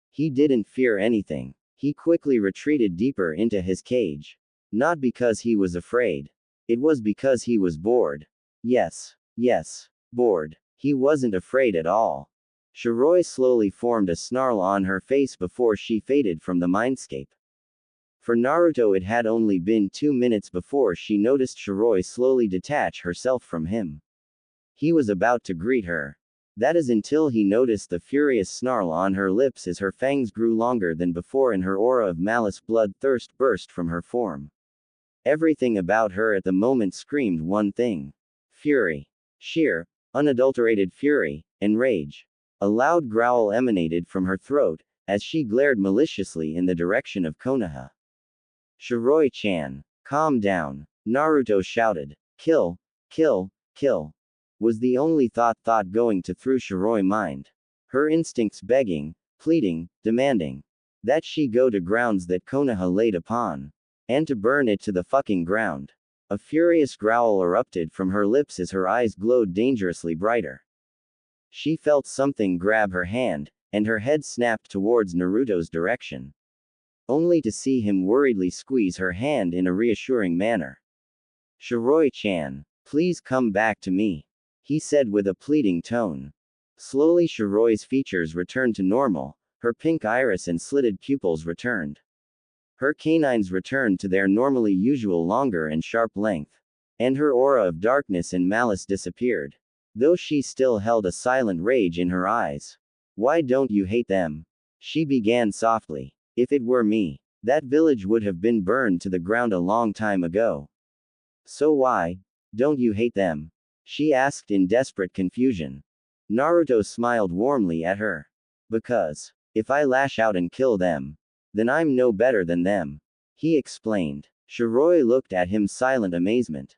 He didn't fear anything. He quickly retreated deeper into his cage. Not because he was afraid. It was because he was bored. Yes, bored. He wasn't afraid at all. Shiro slowly formed a snarl on her face before she faded from the mindscape. For Naruto, it had only been 2 minutes before she noticed Shiro slowly detach herself from him. He was about to greet her. That is until he noticed the furious snarl on her lips as her fangs grew longer than before and her aura of malice bloodthirst burst from her form. Everything about her at the moment screamed one thing. Fury. Sheer, unadulterated fury, and rage. A loud growl emanated from her throat, as she glared maliciously in the direction of Konoha. Shiroi-chan, calm down, Naruto shouted. Kill, kill, kill. Was the only thought going through Shiroi's mind. Her instincts begging, pleading, demanding. That she go to grounds that Konoha laid upon. And to burn it to the fucking ground. A furious growl erupted from her lips as her eyes glowed dangerously brighter. She felt something grab her hand, and her head snapped towards Naruto's direction. only to see him worriedly squeeze her hand in a reassuring manner. Shiroi-chan, please come back to me, he said with a pleading tone. Slowly Shiroi's features returned to normal, her pink iris and slitted pupils returned. Her canines returned to their normally usual longer and sharp length. And her aura of darkness and malice disappeared. Though she still held a silent rage in her eyes. Why don't you hate them? She began softly. If it were me, that village would have been burned to the ground a long time ago. So why don't you hate them? She asked in desperate confusion. Naruto smiled warmly at her. Because, if I lash out and kill them, then I'm no better than them, he explained. Shiroi looked at him silent amazement.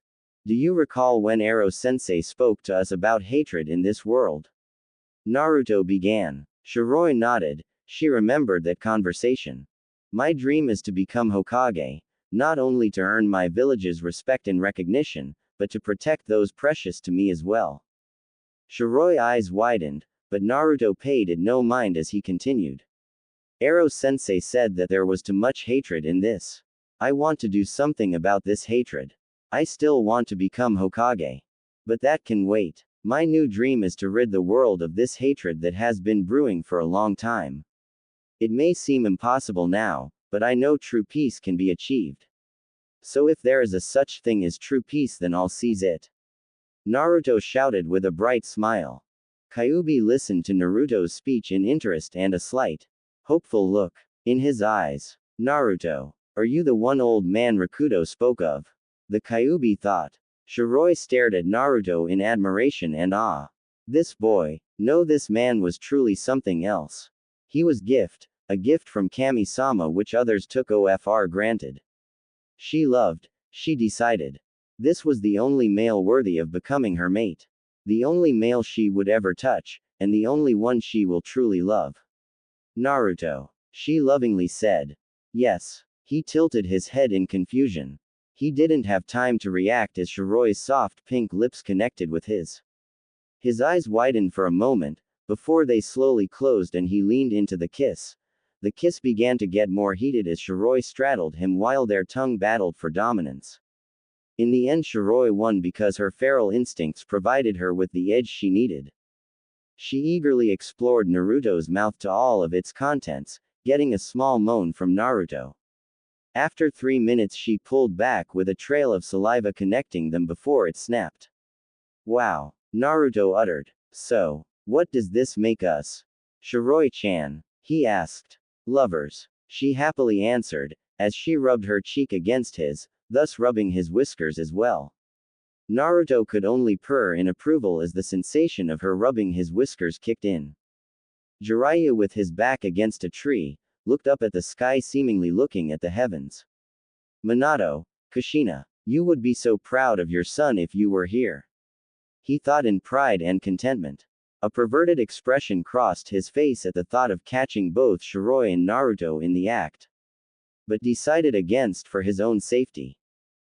Do you recall when Ero-sensei spoke to us about hatred in this world? Naruto began. Shiroi nodded. She remembered that conversation. My dream is to become Hokage, not only to earn my village's respect and recognition, but to protect those precious to me as well. Shiroi's eyes widened, but Naruto paid it no mind as he continued. Ero-sensei said that there was too much hatred in this. I want to do something about this hatred. I still want to become Hokage. But that can wait. My new dream is to rid the world of this hatred that has been brewing for a long time. It may seem impossible now, but I know true peace can be achieved. So if there is a such thing as true peace, then I'll seize it. Naruto shouted with a bright smile. Kyuubi listened to Naruto's speech in interest and a slight, hopeful look in his eyes. Naruto, are you the one old man Rakuto spoke of? The Kyuubi thought. Shiroi stared at Naruto in admiration and awe. This boy, no, this man was truly something else. He was a gift from Kami-sama which others took for granted. She decided. This was the only male worthy of becoming her mate. The only male she would ever touch, and the only one she will truly love. Naruto, she lovingly said. Yes. He tilted his head in confusion. He didn't have time to react as Shiroi's soft pink lips connected with his. His eyes widened for a moment, before they slowly closed and he leaned into the kiss. The kiss began to get more heated as Shiroi straddled him while their tongue battled for dominance. In the end Shiroi won because her feral instincts provided her with the edge she needed. She eagerly explored Naruto's mouth to all of its contents, getting a small moan from Naruto. After 3 minutes she pulled back with a trail of saliva connecting them before it snapped. Wow, Naruto uttered. So, what does this make us? Shiroi-chan, he asked. Lovers, she happily answered, as she rubbed her cheek against his, thus rubbing his whiskers as well. Naruto could only purr in approval as the sensation of her rubbing his whiskers kicked in. Jiraiya, with his back against a tree, looked up at the sky, seemingly looking at the heavens. Minato, Kushina, you would be so proud of your son if you were here. He thought in pride and contentment. A perverted expression crossed his face at the thought of catching both Shiroi and Naruto in the act. But decided against for his own safety.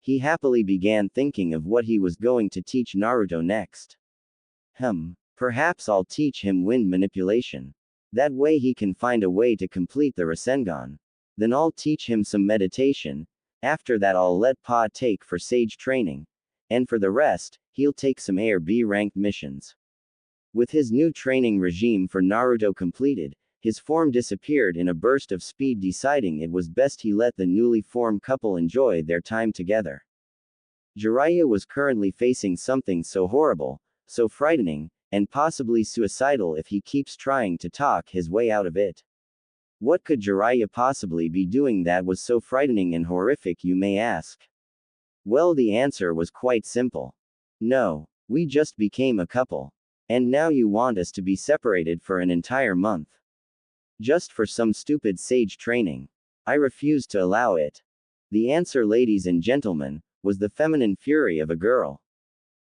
He happily began thinking of what he was going to teach Naruto next. Perhaps I'll teach him wind manipulation. That way he can find a way to complete the Rasengan. Then I'll teach him some meditation. After that I'll let Pa take for sage training. And for the rest, he'll take some A or B ranked missions. With his new training regime for Naruto completed, his form disappeared in a burst of speed, deciding it was best he let the newly formed couple enjoy their time together. Jiraiya was currently facing something so horrible, so frightening, and possibly suicidal if he keeps trying to talk his way out of it. What could Jiraiya possibly be doing that was so frightening and horrific, you may ask? Well, the answer was quite simple. No, we just became a couple. And now you want us to be separated for an entire month. Just for some stupid sage training. I refuse to allow it. The answer, ladies and gentlemen, was the feminine fury of a girl.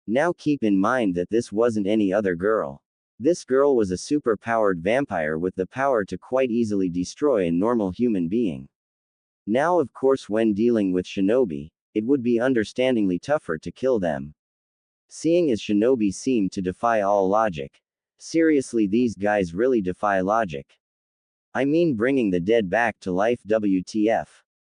Now keep in mind that this wasn't any other girl. This girl was a super-powered vampire with the power to quite easily destroy a normal human being. Now, of course, when dealing with shinobi, it would be understandingly tougher to kill them. Seeing as shinobi seemed to defy all logic. Seriously, these guys really defy logic. I mean bringing the dead back to life WTF.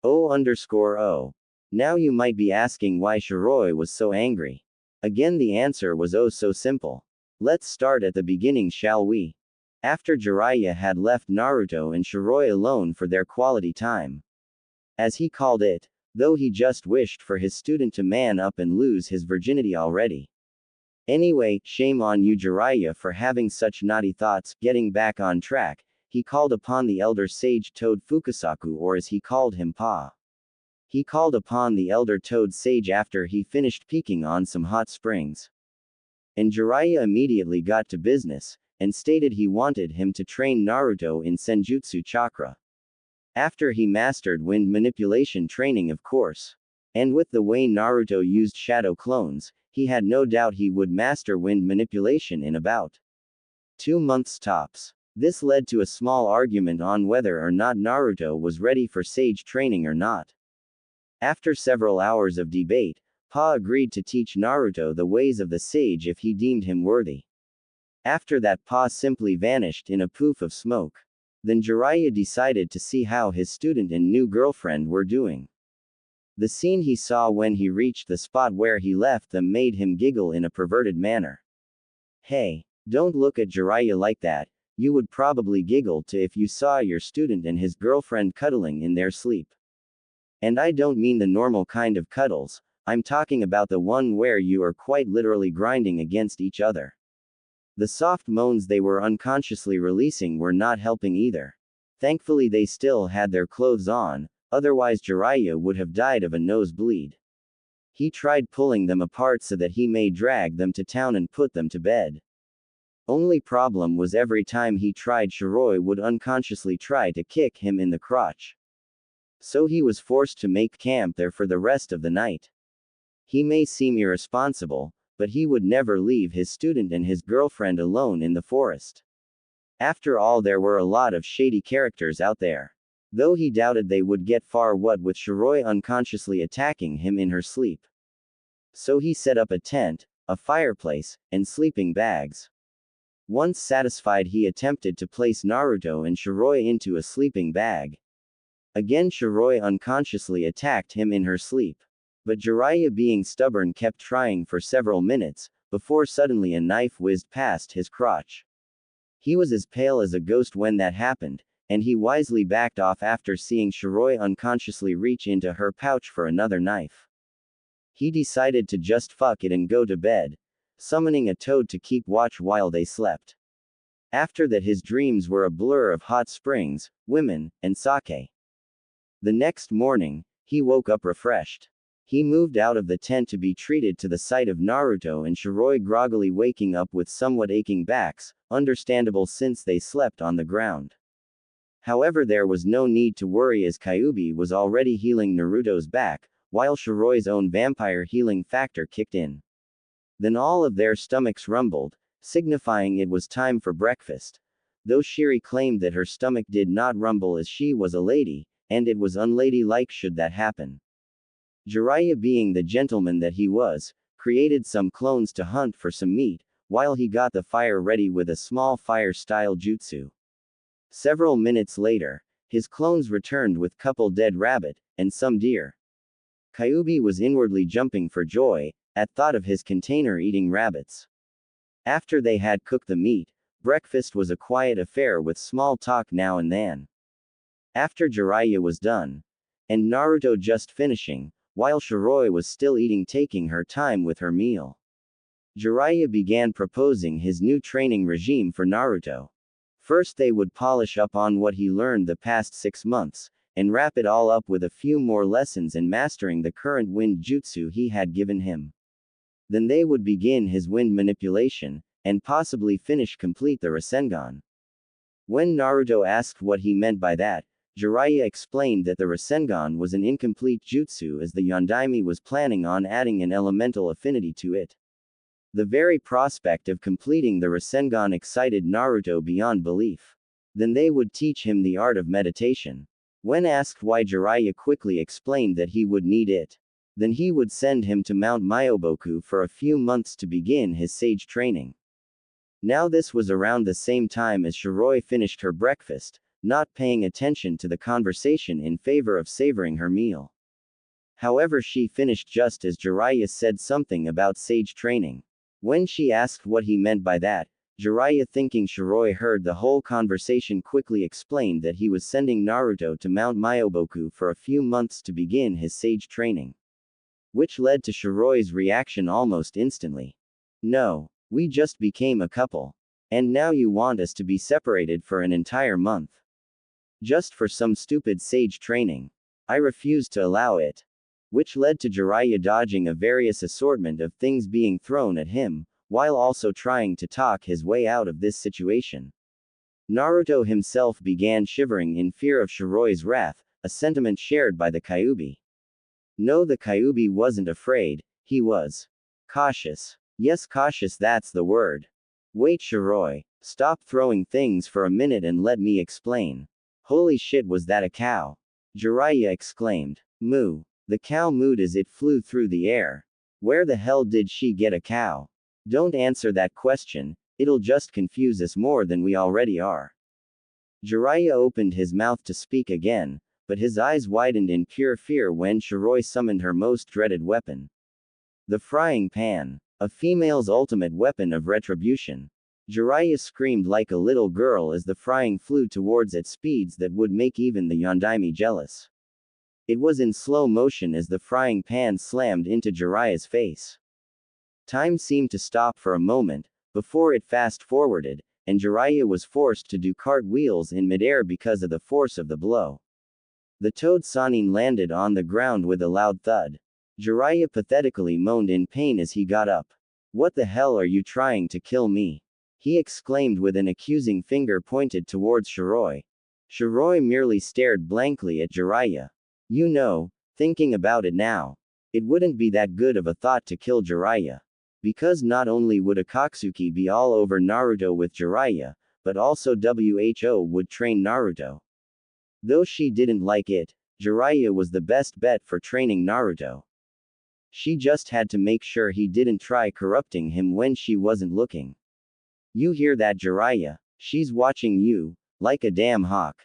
O_O. Now you might be asking why Shiroi was so angry. Again the answer was oh so simple. Let's start at the beginning shall we? After Jiraiya had left Naruto and Shiroi alone for their quality time. As he called it, though he just wished for his student to man up and lose his virginity already. Anyway, shame on you Jiraiya for having such naughty thoughts. Getting back on track, he called upon the elder sage Toad Fukasaku, or as he called him Pa. He called upon the elder Toad sage after he finished peeking on some hot springs. And Jiraiya immediately got to business, and stated he wanted him to train Naruto in Senjutsu Chakra. After he mastered wind manipulation training of course. And with the way Naruto used shadow clones, he had no doubt he would master wind manipulation in about 2 months tops. This led to a small argument on whether or not Naruto was ready for sage training or not. After several hours of debate, Pa agreed to teach Naruto the ways of the sage if he deemed him worthy. After that Pa simply vanished in a poof of smoke. Then Jiraiya decided to see how his student and new girlfriend were doing. The scene he saw when he reached the spot where he left them made him giggle in a perverted manner. Hey, don't look at Jiraiya like that, you would probably giggle too if you saw your student and his girlfriend cuddling in their sleep. And I don't mean the normal kind of cuddles, I'm talking about the one where you are quite literally grinding against each other. The soft moans they were unconsciously releasing were not helping either. Thankfully they still had their clothes on, otherwise Jiraiya would have died of a nosebleed. He tried pulling them apart so that he may drag them to town and put them to bed. Only problem was every time he tried Shiroi would unconsciously try to kick him in the crotch. So he was forced to make camp there for the rest of the night. He may seem irresponsible, but he would never leave his student and his girlfriend alone in the forest. After all there were a lot of shady characters out there. Though he doubted they would get far what with Shiroi unconsciously attacking him in her sleep. So he set up a tent, a fireplace, and sleeping bags. Once satisfied he attempted to place Naruto and Shiroi into a sleeping bag. Again Shiroi unconsciously attacked him in her sleep. But Jiraiya being stubborn kept trying for several minutes, before suddenly a knife whizzed past his crotch. He was as pale as a ghost when that happened, and he wisely backed off after seeing Shiroi unconsciously reach into her pouch for another knife. He decided to just fuck it and go to bed, summoning a toad to keep watch while they slept. After that his dreams were a blur of hot springs, women, and sake. The next morning, he woke up refreshed. He moved out of the tent to be treated to the sight of Naruto and Shiroi groggily waking up with somewhat aching backs, understandable since they slept on the ground. However there was no need to worry as Kyuubi was already healing Naruto's back, while Shiroi's own vampire healing factor kicked in. Then all of their stomachs rumbled, signifying it was time for breakfast. Though Shiri claimed that her stomach did not rumble as she was a lady, and it was unladylike should that happen. Jiraiya being the gentleman that he was, created some clones to hunt for some meat, while he got the fire ready with a small fire-style jutsu. Several minutes later, his clones returned with couple dead rabbit, and some deer. Kyuubi was inwardly jumping for joy, at thought of his container eating rabbits. After they had cooked the meat, breakfast was a quiet affair with small talk now and then. After Jiraiya was done, and Naruto just finishing, while Shiroi was still eating taking her time with her meal, Jiraiya began proposing his new training regime for Naruto. First they would polish up on what he learned the past 6 months, and wrap it all up with a few more lessons in mastering the current wind jutsu he had given him. Then they would begin his wind manipulation, and possibly complete the Rasengan. When Naruto asked what he meant by that, Jiraiya explained that the Rasengan was an incomplete jutsu as the Yondaime was planning on adding an elemental affinity to it. The very prospect of completing the Rasengan excited Naruto beyond belief. Then they would teach him the art of meditation. When asked why, Jiraiya quickly explained that he would need it. Then he would send him to Mount Myoboku for a few months to begin his sage training. Now this was around the same time as Shiroi finished her breakfast, not paying attention to the conversation in favor of savoring her meal. However, she finished just as Jiraiya said something about sage training. When she asked what he meant by that, Jiraiya, thinking Shiroi heard the whole conversation, quickly explained that he was sending Naruto to Mount Myoboku for a few months to begin his sage training. Which led to Shiroi's reaction almost instantly. No, we just became a couple. And now you want us to be separated for an entire month. Just for some stupid sage training. I refuse to allow it. Which led to Jiraiya dodging a various assortment of things being thrown at him, while also trying to talk his way out of this situation. Naruto himself began shivering in fear of Shiroi's wrath, a sentiment shared by the Kyuubi. No, the Kyuubi wasn't afraid, he was cautious. Yes, cautious, that's the word. Wait, Shiroi, stop throwing things for a minute and let me explain. Holy shit, was that a cow? Jiraiya exclaimed. Moo. The cow mooed as it flew through the air. Where the hell did she get a cow? Don't answer that question, it'll just confuse us more than we already are. Jiraiya opened his mouth to speak again, but his eyes widened in pure fear when Shiroi summoned her most dreaded weapon. The frying pan. A female's ultimate weapon of retribution. Jiraiya screamed like a little girl as the frying flew towards at speeds that would make even the Yondaime jealous. It was in slow motion as the frying pan slammed into Jiraiya's face. Time seemed to stop for a moment, before it fast-forwarded, and Jiraiya was forced to do cartwheels in midair because of the force of the blow. The toad Sannin landed on the ground with a loud thud. Jiraiya pathetically moaned in pain as he got up. What the hell are you trying to kill me? He exclaimed with an accusing finger pointed towards Shiroi. Shiroi merely stared blankly at Jiraiya. You know, thinking about it now, it wouldn't be that good of a thought to kill Jiraiya. Because not only would Akatsuki be all over Naruto with Jiraiya, but also WHO would train Naruto. Though she didn't like it, Jiraiya was the best bet for training Naruto. She just had to make sure he didn't try corrupting him when she wasn't looking. You hear that, Jiraiya? She's watching you, like a damn hawk.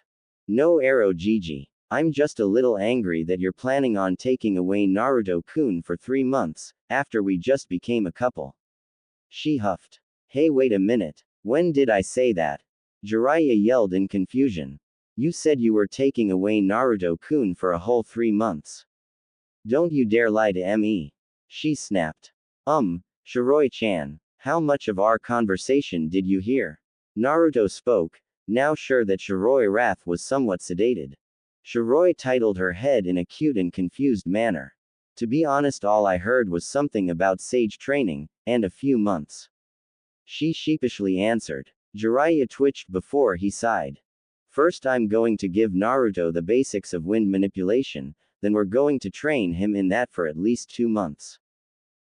No arrow, Gigi. I'm just a little angry that you're planning on taking away Naruto-kun for 3 months, after we just became a couple. She huffed. Hey, wait a minute. When did I say that? Jiraiya yelled in confusion. You said you were taking away Naruto-kun for a whole 3 months. Don't you dare lie to me. She snapped. Shiroi-chan, how much of our conversation did you hear? Naruto spoke, now sure that Shiroi's wrath was somewhat sedated. Shiroi titled her head in a cute and confused manner. To be honest, all I heard was something about sage training, and a few months. She sheepishly answered. Jiraiya twitched before he sighed. First, I'm going to give Naruto the basics of wind manipulation, then we're going to train him in that for at least 2 months.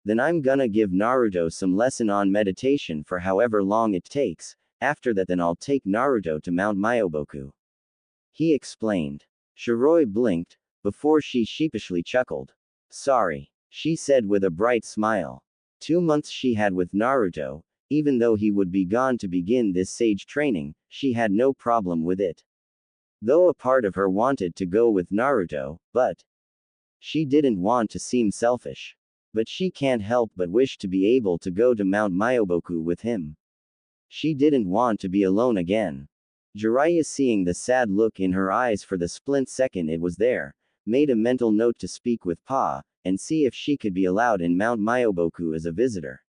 Then I'm gonna give Naruto some lesson on meditation for however long it takes, after that then I'll take Naruto to Mount Myoboku. He explained. Shiroi blinked, before she sheepishly chuckled. Sorry, she said with a bright smile. 2 months she had with Naruto, even though he would be gone to begin this sage training, she had no problem with it. Though a part of her wanted to go with Naruto, but she didn't want to seem selfish. But she can't help but wish to be able to go to Mount Myoboku with him. She didn't want to be alone again. Jiraiya, seeing the sad look in her eyes for the split second it was there, made a mental note to speak with Pa, and see if she could be allowed in Mount Myoboku as a visitor.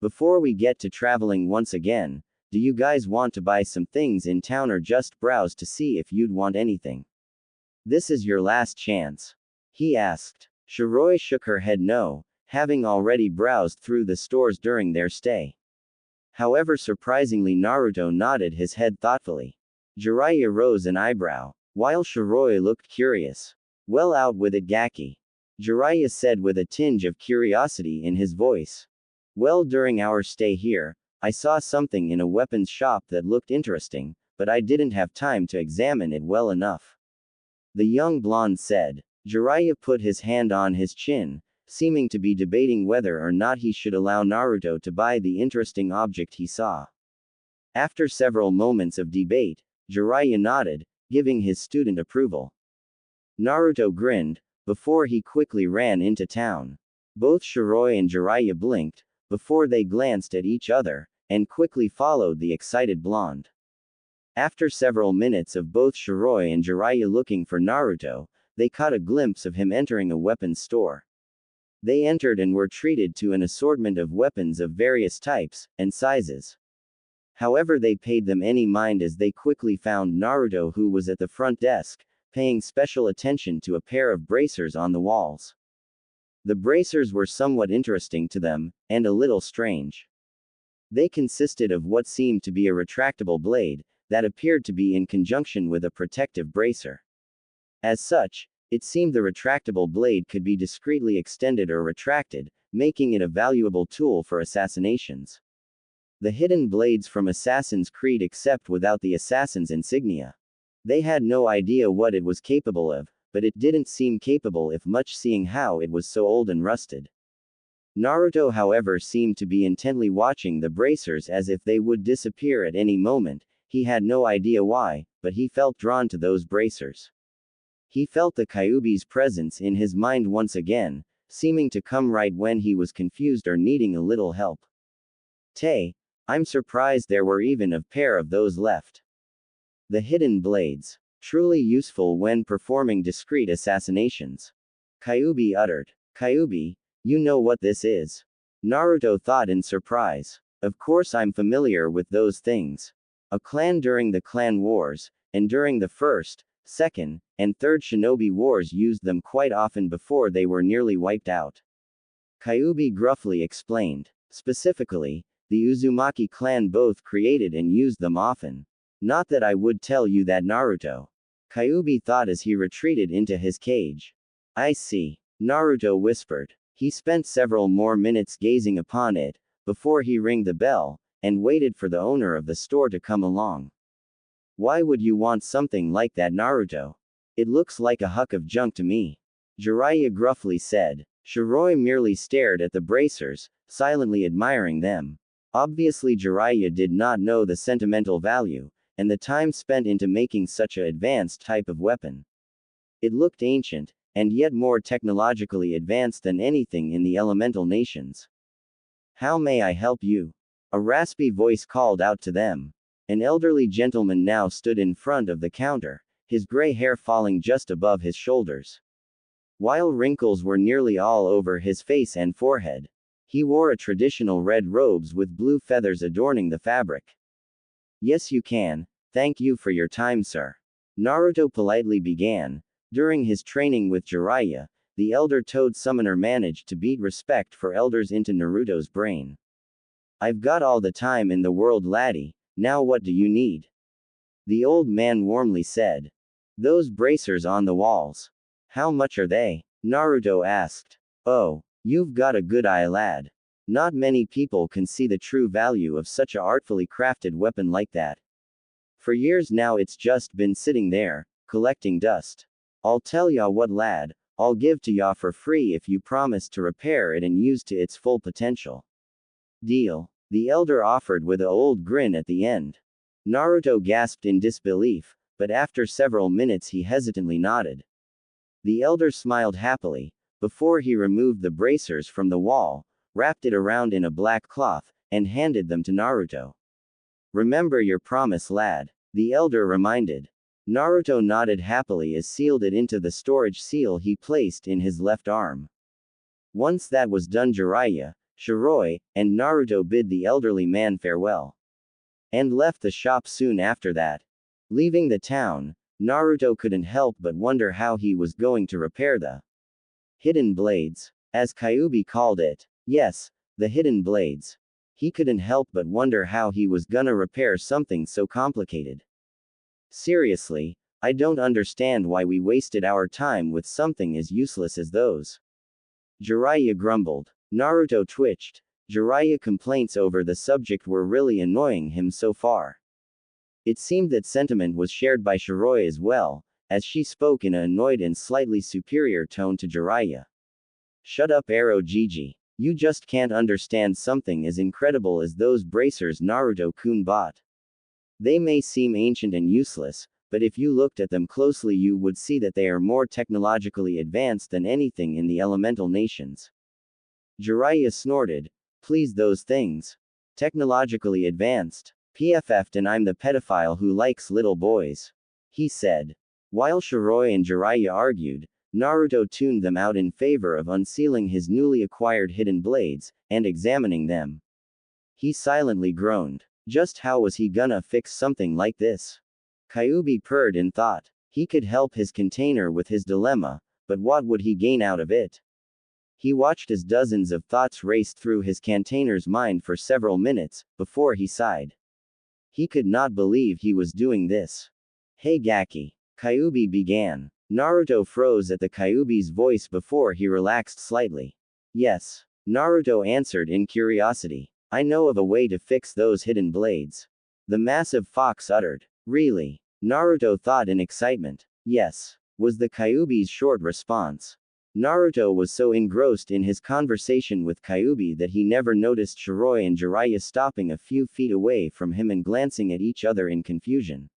Before we get to traveling once again, do you guys want to buy some things in town or just browse to see if you'd want anything? This is your last chance. He asked. Shiroi shook her head no, having already browsed through the stores during their stay. However, surprisingly, Naruto nodded his head thoughtfully. Jiraiya rose an eyebrow, while Shiroi looked curious. Well, out with it, Gaki. Jiraiya said with a tinge of curiosity in his voice. Well, during our stay here, I saw something in a weapons shop that looked interesting, but I didn't have time to examine it well enough. The young blonde said. Jiraiya put his hand on his chin, seeming to be debating whether or not he should allow Naruto to buy the interesting object he saw. After several moments of debate, Jiraiya nodded, giving his student approval. Naruto grinned, before he quickly ran into town. Both Shiroi and Jiraiya blinked, before they glanced at each other, and quickly followed the excited blonde. After several minutes of both Shiroi and Jiraiya looking for Naruto, they caught a glimpse of him entering a weapons store. They entered and were treated to an assortment of weapons of various types and sizes. However, they paid them any mind as they quickly found Naruto, who was at the front desk, paying special attention to a pair of bracers on the walls. The bracers were somewhat interesting to them, and a little strange. They consisted of what seemed to be a retractable blade, that appeared to be in conjunction with a protective bracer. As such, it seemed the retractable blade could be discreetly extended or retracted, making it a valuable tool for assassinations. The hidden blades from Assassin's Creed except without the assassin's insignia. They had no idea what it was capable of, but it didn't seem capable of much seeing how it was so old and rusted. Naruto, however, seemed to be intently watching the bracers as if they would disappear at any moment. He had no idea why, but he felt drawn to those bracers. He felt the Kyuubi's presence in his mind once again, seeming to come right when he was confused or needing a little help. I'm surprised there were even a pair of those left. The hidden blades. Truly useful when performing discreet assassinations. Kyuubi uttered. Kyuubi, you know what this is? Naruto thought in surprise. Of course I'm familiar with those things. A clan during the clan wars, and during the first, second, and third shinobi wars used them quite often before they were nearly wiped out. Kyuubi gruffly explained. Specifically, the Uzumaki clan both created and used them often. Not that I would tell you that, Naruto. Kyuubi thought as he retreated into his cage. I see. Naruto whispered. He spent several more minutes gazing upon it, before he rang the bell, and waited for the owner of the store to come along. Why would you want something like that, Naruto? It looks like a huck of junk to me. Jiraiya gruffly said. Shiroi merely stared at the bracers, silently admiring them. Obviously Jiraiya did not know the sentimental value, and the time spent into making such a advanced type of weapon. It looked ancient, and yet more technologically advanced than anything in the elemental nations. How may I help you? A raspy voice called out to them. An elderly gentleman now stood in front of the counter, his gray hair falling just above his shoulders. While wrinkles were nearly all over his face and forehead. He wore a traditional red robes with blue feathers adorning the fabric. Yes, you can. Thank you for your time, sir. Naruto politely began. During his training with Jiraiya, the elder toad summoner managed to beat respect for elders into Naruto's brain. I've got all the time in the world, laddie. Now what do you need? The old man warmly said. Those bracers on the walls. How much are they? Naruto asked. Oh, you've got a good eye, lad. Not many people can see the true value of such a artfully crafted weapon like that. For years now it's just been sitting there, collecting dust. I'll tell ya what, lad, I'll give to ya for free if you promise to repair it and use to its full potential. Deal. The elder offered with an old grin at the end. Naruto gasped in disbelief, but after several minutes he hesitantly nodded. The elder smiled happily, before he removed the bracers from the wall, wrapped it around in a black cloth, and handed them to Naruto. Remember your promise, lad, the elder reminded. Naruto nodded happily as sealed it into the storage seal he placed in his left arm. Once that was done, Jiraiya, Shiroi, and Naruto bid the elderly man farewell. And left the shop soon after that. Leaving the town, Naruto couldn't help but wonder how he was going to repair the hidden blades, as Kyuubi called it. Yes, the hidden blades. He couldn't help but wonder how he was gonna repair something so complicated. Seriously, I don't understand why we wasted our time with something as useless as those. Jiraiya grumbled. Naruto twitched. Jiraiya's complaints over the subject were really annoying him so far. It seemed that sentiment was shared by Shiroi as well, as she spoke in an annoyed and slightly superior tone to Jiraiya. Shut up, Arrow Gigi. You just can't understand something as incredible as those bracers Naruto-kun bought. They may seem ancient and useless, but if you looked at them closely you would see that they are more technologically advanced than anything in the elemental nations. Jiraiya snorted. Please, those things. Technologically advanced. PFF'd, and I'm the pedophile who likes little boys. He said. While Shiro and Jiraiya argued, Naruto tuned them out in favor of unsealing his newly acquired hidden blades, and examining them. He silently groaned. Just how was he gonna fix something like this? Kyuubi purred in thought. He could help his container with his dilemma, but what would he gain out of it? He watched as dozens of thoughts raced through his container's mind for several minutes, before he sighed. He could not believe he was doing this. Hey Gaki. Kyuubi began. Naruto froze at the Kyuubi's voice before he relaxed slightly. Yes. Naruto answered in curiosity. I know of a way to fix those hidden blades. The massive fox uttered. Really? Naruto thought in excitement. Yes, was the Kyuubi's short response. Naruto was so engrossed in his conversation with Kyuubi that he never noticed Shiro and Jiraiya stopping a few feet away from him and glancing at each other in confusion.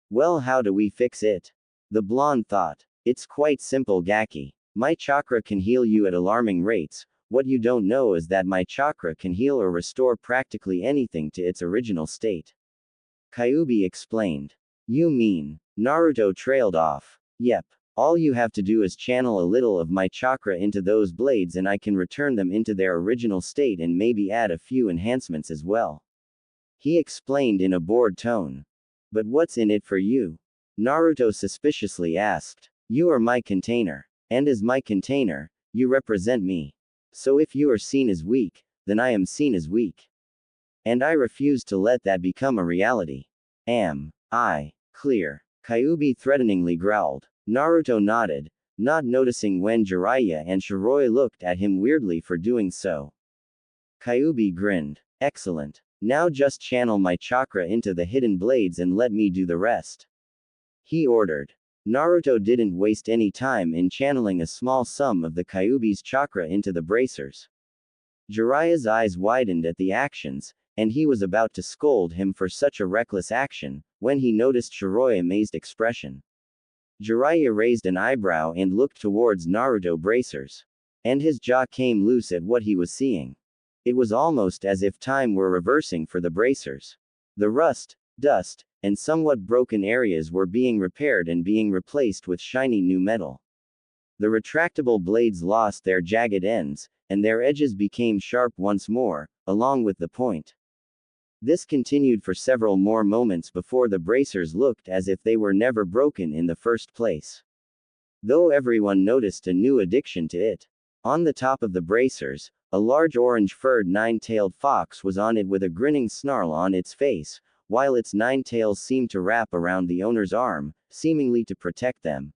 Well, how do we fix it? The blonde thought. It's quite simple, Gaki. My chakra can heal you at alarming rates. What you don't know is that my chakra can heal or restore practically anything to its original state. Kyuubi explained. You mean? Naruto trailed off. Yep. All you have to do is channel a little of my chakra into those blades and I can return them into their original state and maybe add a few enhancements as well. He explained in a bored tone. But what's in it for you? Naruto suspiciously asked. You are my container. And as my container, you represent me. So if you are seen as weak, then I am seen as weak. And I refuse to let that become a reality. Am I clear? Kyuubi threateningly growled. Naruto nodded, not noticing when Jiraiya and Shiro looked at him weirdly for doing so. Kyuubi grinned. Excellent. Now just channel my chakra into the hidden blades and let me do the rest. He ordered. Naruto didn't waste any time in channeling a small sum of the Kyuubi's chakra into the bracers. Jiraiya's eyes widened at the actions, and he was about to scold him for such a reckless action, when he noticed Shiro's amazed expression. Jiraiya raised an eyebrow and looked towards Naruto bracers. And his jaw came loose at what he was seeing. It was almost as if time were reversing for the bracers. The rust, dust, and somewhat broken areas were being repaired and being replaced with shiny new metal. The retractable blades lost their jagged ends, and their edges became sharp once more, along with the point. This continued for several more moments before the bracers looked as if they were never broken in the first place. Though everyone noticed a new addition to it. On the top of the bracers, a large orange-furred nine-tailed fox was on it with a grinning snarl on its face, while its 9 tails seemed to wrap around the owner's arm, seemingly to protect them.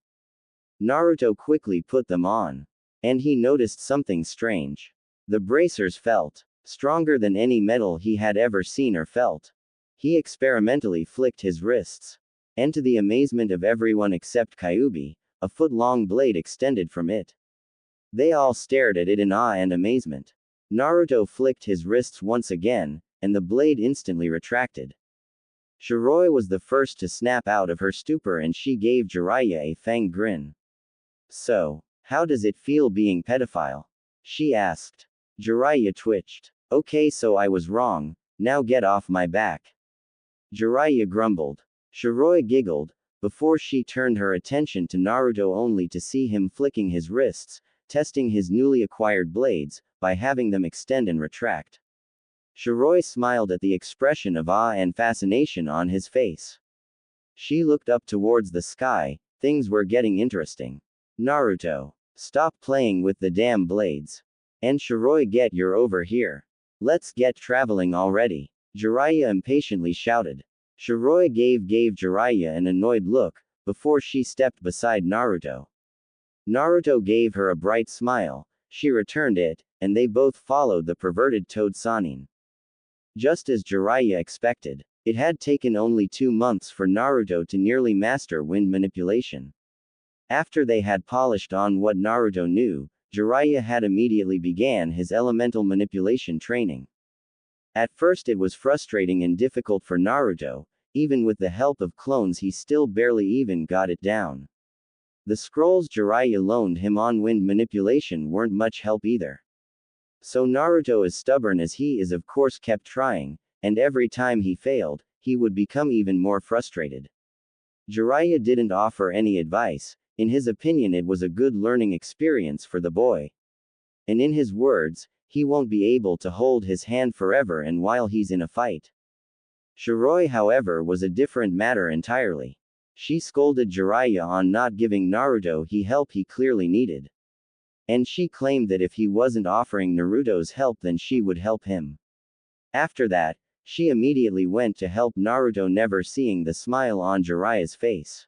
Naruto quickly put them on. And he noticed something strange. The bracers felt stronger than any metal he had ever seen or felt. He experimentally flicked his wrists. And to the amazement of everyone except Kyuubi, a foot-long blade extended from it. They all stared at it in awe and amazement. Naruto flicked his wrists once again, and the blade instantly retracted. Shiro was the first to snap out of her stupor and she gave Jiraiya a fanged grin. So, how does it feel being pedophile? She asked. Jiraiya twitched. Okay, so I was wrong, now get off my back. Jiraiya grumbled. Shiro giggled, before she turned her attention to Naruto only to see him flicking his wrists, testing his newly acquired blades, by having them extend and retract. Shiro smiled at the expression of awe and fascination on his face. She looked up towards the sky. Things were getting interesting. Naruto, stop playing with the damn blades. And Shiro, get your over here. Let's get traveling already. Jiraiya impatiently shouted. Shiro gave Jiraiya an annoyed look, before she stepped beside Naruto. Naruto gave her a bright smile, she returned it, and they both followed the perverted toad Sannin. Just as Jiraiya expected, it had taken only 2 months for Naruto to nearly master wind manipulation. After they had polished on what Naruto knew, Jiraiya had immediately began his elemental manipulation training. At first it was frustrating and difficult for Naruto, Even with the help of clones he still barely even got it down. The scrolls Jiraiya loaned him on wind manipulation weren't much help either. So Naruto, as stubborn as he is, of course kept trying, and every time he failed, he would become even more frustrated. Jiraiya didn't offer any advice. In his opinion, it was a good learning experience for the boy. And in his words, he won't be able to hold his hand forever and while he's in a fight. Shiro, however, was a different matter entirely. She scolded Jiraiya on not giving Naruto the help he clearly needed. And she claimed that if he wasn't offering Naruto's help, then she would help him. After that, she immediately went to help Naruto, never seeing the smile on Jiraiya's face.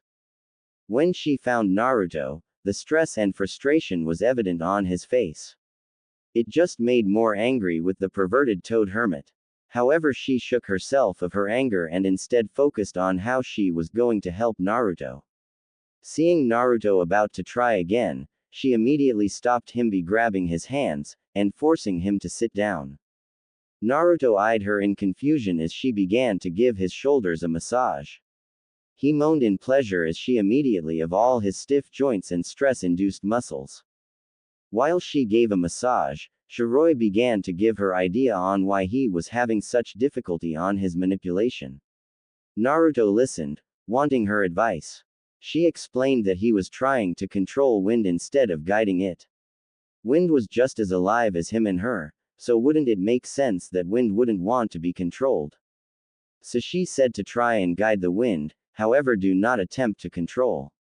When she found Naruto, the stress and frustration was evident on his face. It just made more angry with the perverted toad hermit. However, she shook herself of her anger and instead focused on how she was going to help Naruto. Seeing Naruto about to try again, she immediately stopped him by grabbing his hands and forcing him to sit down. Naruto eyed her in confusion as she began to give his shoulders a massage. He moaned in pleasure as she immediately of all his stiff joints and stress-induced muscles. While she gave a massage, Shiro began to give her idea on why he was having such difficulty on his manipulation. Naruto listened, wanting her advice. She explained that he was trying to control wind instead of guiding it. Wind was just as alive as him and her, so wouldn't it make sense that wind wouldn't want to be controlled? So she said to try and guide the wind, however, do not attempt to control.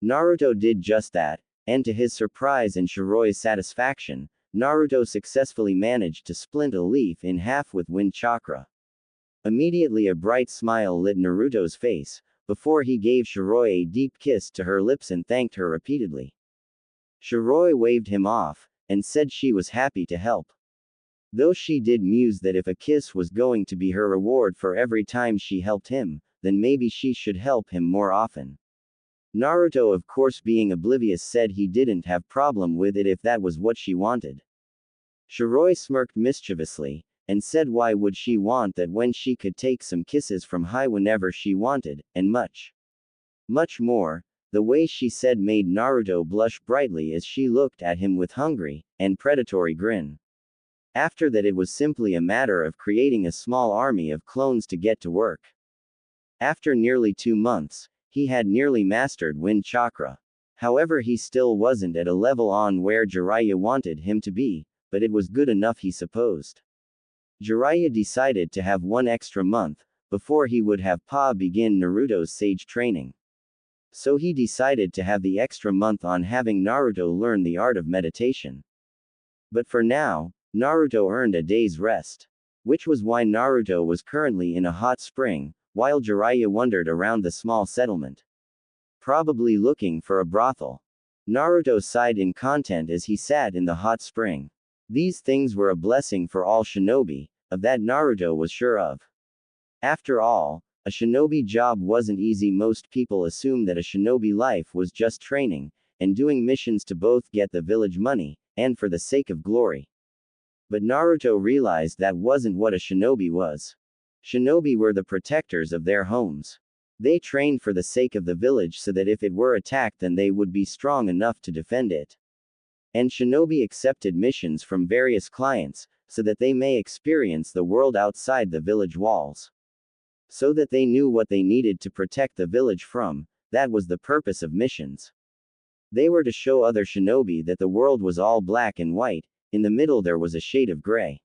Naruto did just that, and to his surprise and Shiroi's satisfaction, Naruto successfully managed to split a leaf in half with wind chakra. Immediately a bright smile lit Naruto's face, before he gave Shiro a deep kiss to her lips and thanked her repeatedly. Shiro waved him off, and said she was happy to help. Though she did muse that if a kiss was going to be her reward for every time she helped him, then maybe she should help him more often. Naruto, of course being oblivious, said he didn't have problem with it if that was what she wanted. Shiro smirked mischievously, and said why would she want that when she could take some kisses from high whenever she wanted, and much more. The way she said made Naruto blush brightly as she looked at him with hungry and predatory grin. After that, it was simply a matter of creating a small army of clones to get to work. After nearly 2 months, he had nearly mastered wind chakra. However, he still wasn't at a level on where Jiraiya wanted him to be, but it was good enough, he supposed. Jiraiya decided to have 1 extra month before he would have begin Naruto's sage training. So he decided to have the extra month on having Naruto learn the art of meditation. But for now, Naruto earned a day's rest. Which was why Naruto was currently in a hot spring, while Jiraiya wandered around the small settlement. Probably looking for a brothel. Naruto sighed in content as he sat in the hot spring. These things were a blessing for all shinobi, of that Naruto was sure of. After all, a shinobi job wasn't easy. Most people assume that a shinobi life was just training, and doing missions to both get the village money, and for the sake of glory. But Naruto realized that wasn't what a shinobi was. Shinobi were the protectors of their homes. They trained for the sake of the village so that if it were attacked, then they would be strong enough to defend it. And shinobi accepted missions from various clients, so that they may experience the world outside the village walls. So that they knew what they needed to protect the village from, that was the purpose of missions. They were to show other shinobi that the world was all black and white, in the middle there was a shade of gray.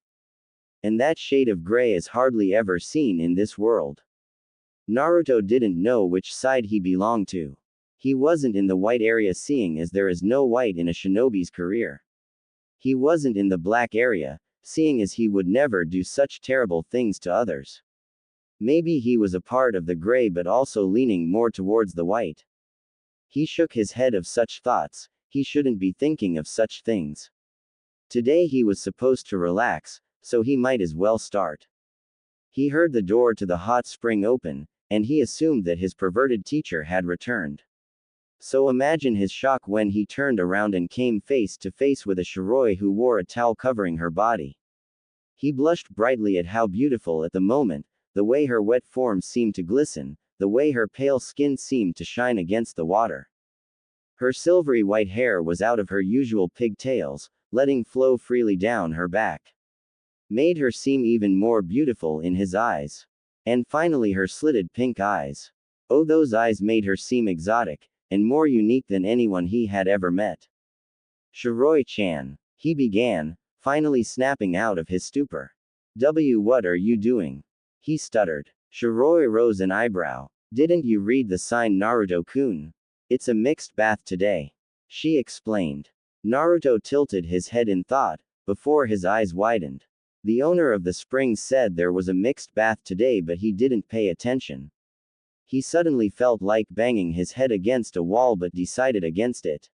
And that shade of gray is hardly ever seen in this world. Naruto didn't know which side he belonged to. He wasn't in the white area, seeing as there is no white in a shinobi's career. He wasn't in the black area, seeing as he would never do such terrible things to others. Maybe he was a part of the gray but also leaning more towards the white. He shook his head of such thoughts. He shouldn't be thinking of such things. Today he was supposed to relax, so he might as well start. He heard the door to the hot spring open, and he assumed that his perverted teacher had returned. So imagine his shock when he turned around and came face to face with a Shiro who wore a towel covering her body. He blushed brightly at how beautiful at the moment the way her wet form seemed to glisten, the way her pale skin seemed to shine against the water. Her silvery white hair was out of her usual pigtails, letting flow freely down her back. Made her seem even more beautiful in his eyes. And finally her slitted pink eyes. Oh, those eyes made her seem exotic, and more unique than anyone he had ever met. Shiroi-chan, he began, finally snapping out of his stupor. What are you doing? He stuttered. Shiroi rose an eyebrow. Didn't you read the sign, Naruto-kun? It's a mixed bath today. She explained. Naruto tilted his head in thought, before his eyes widened. The owner of the springs said there was a mixed bath today, but he didn't pay attention. He suddenly felt like banging his head against a wall but decided against it.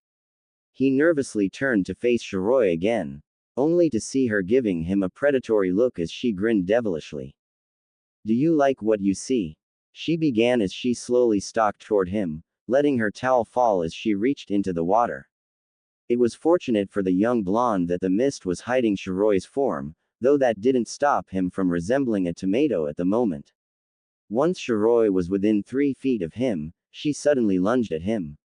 He nervously turned to face Shiroi again, only to see her giving him a predatory look as she grinned devilishly. Do you like what you see? She began as she slowly stalked toward him, letting her towel fall as she reached into the water. It was fortunate for the young blonde that the mist was hiding Shiroi's form, though that didn't stop him from resembling a tomato at the moment. Once Shiroi was within 3 feet of him, she suddenly lunged at him.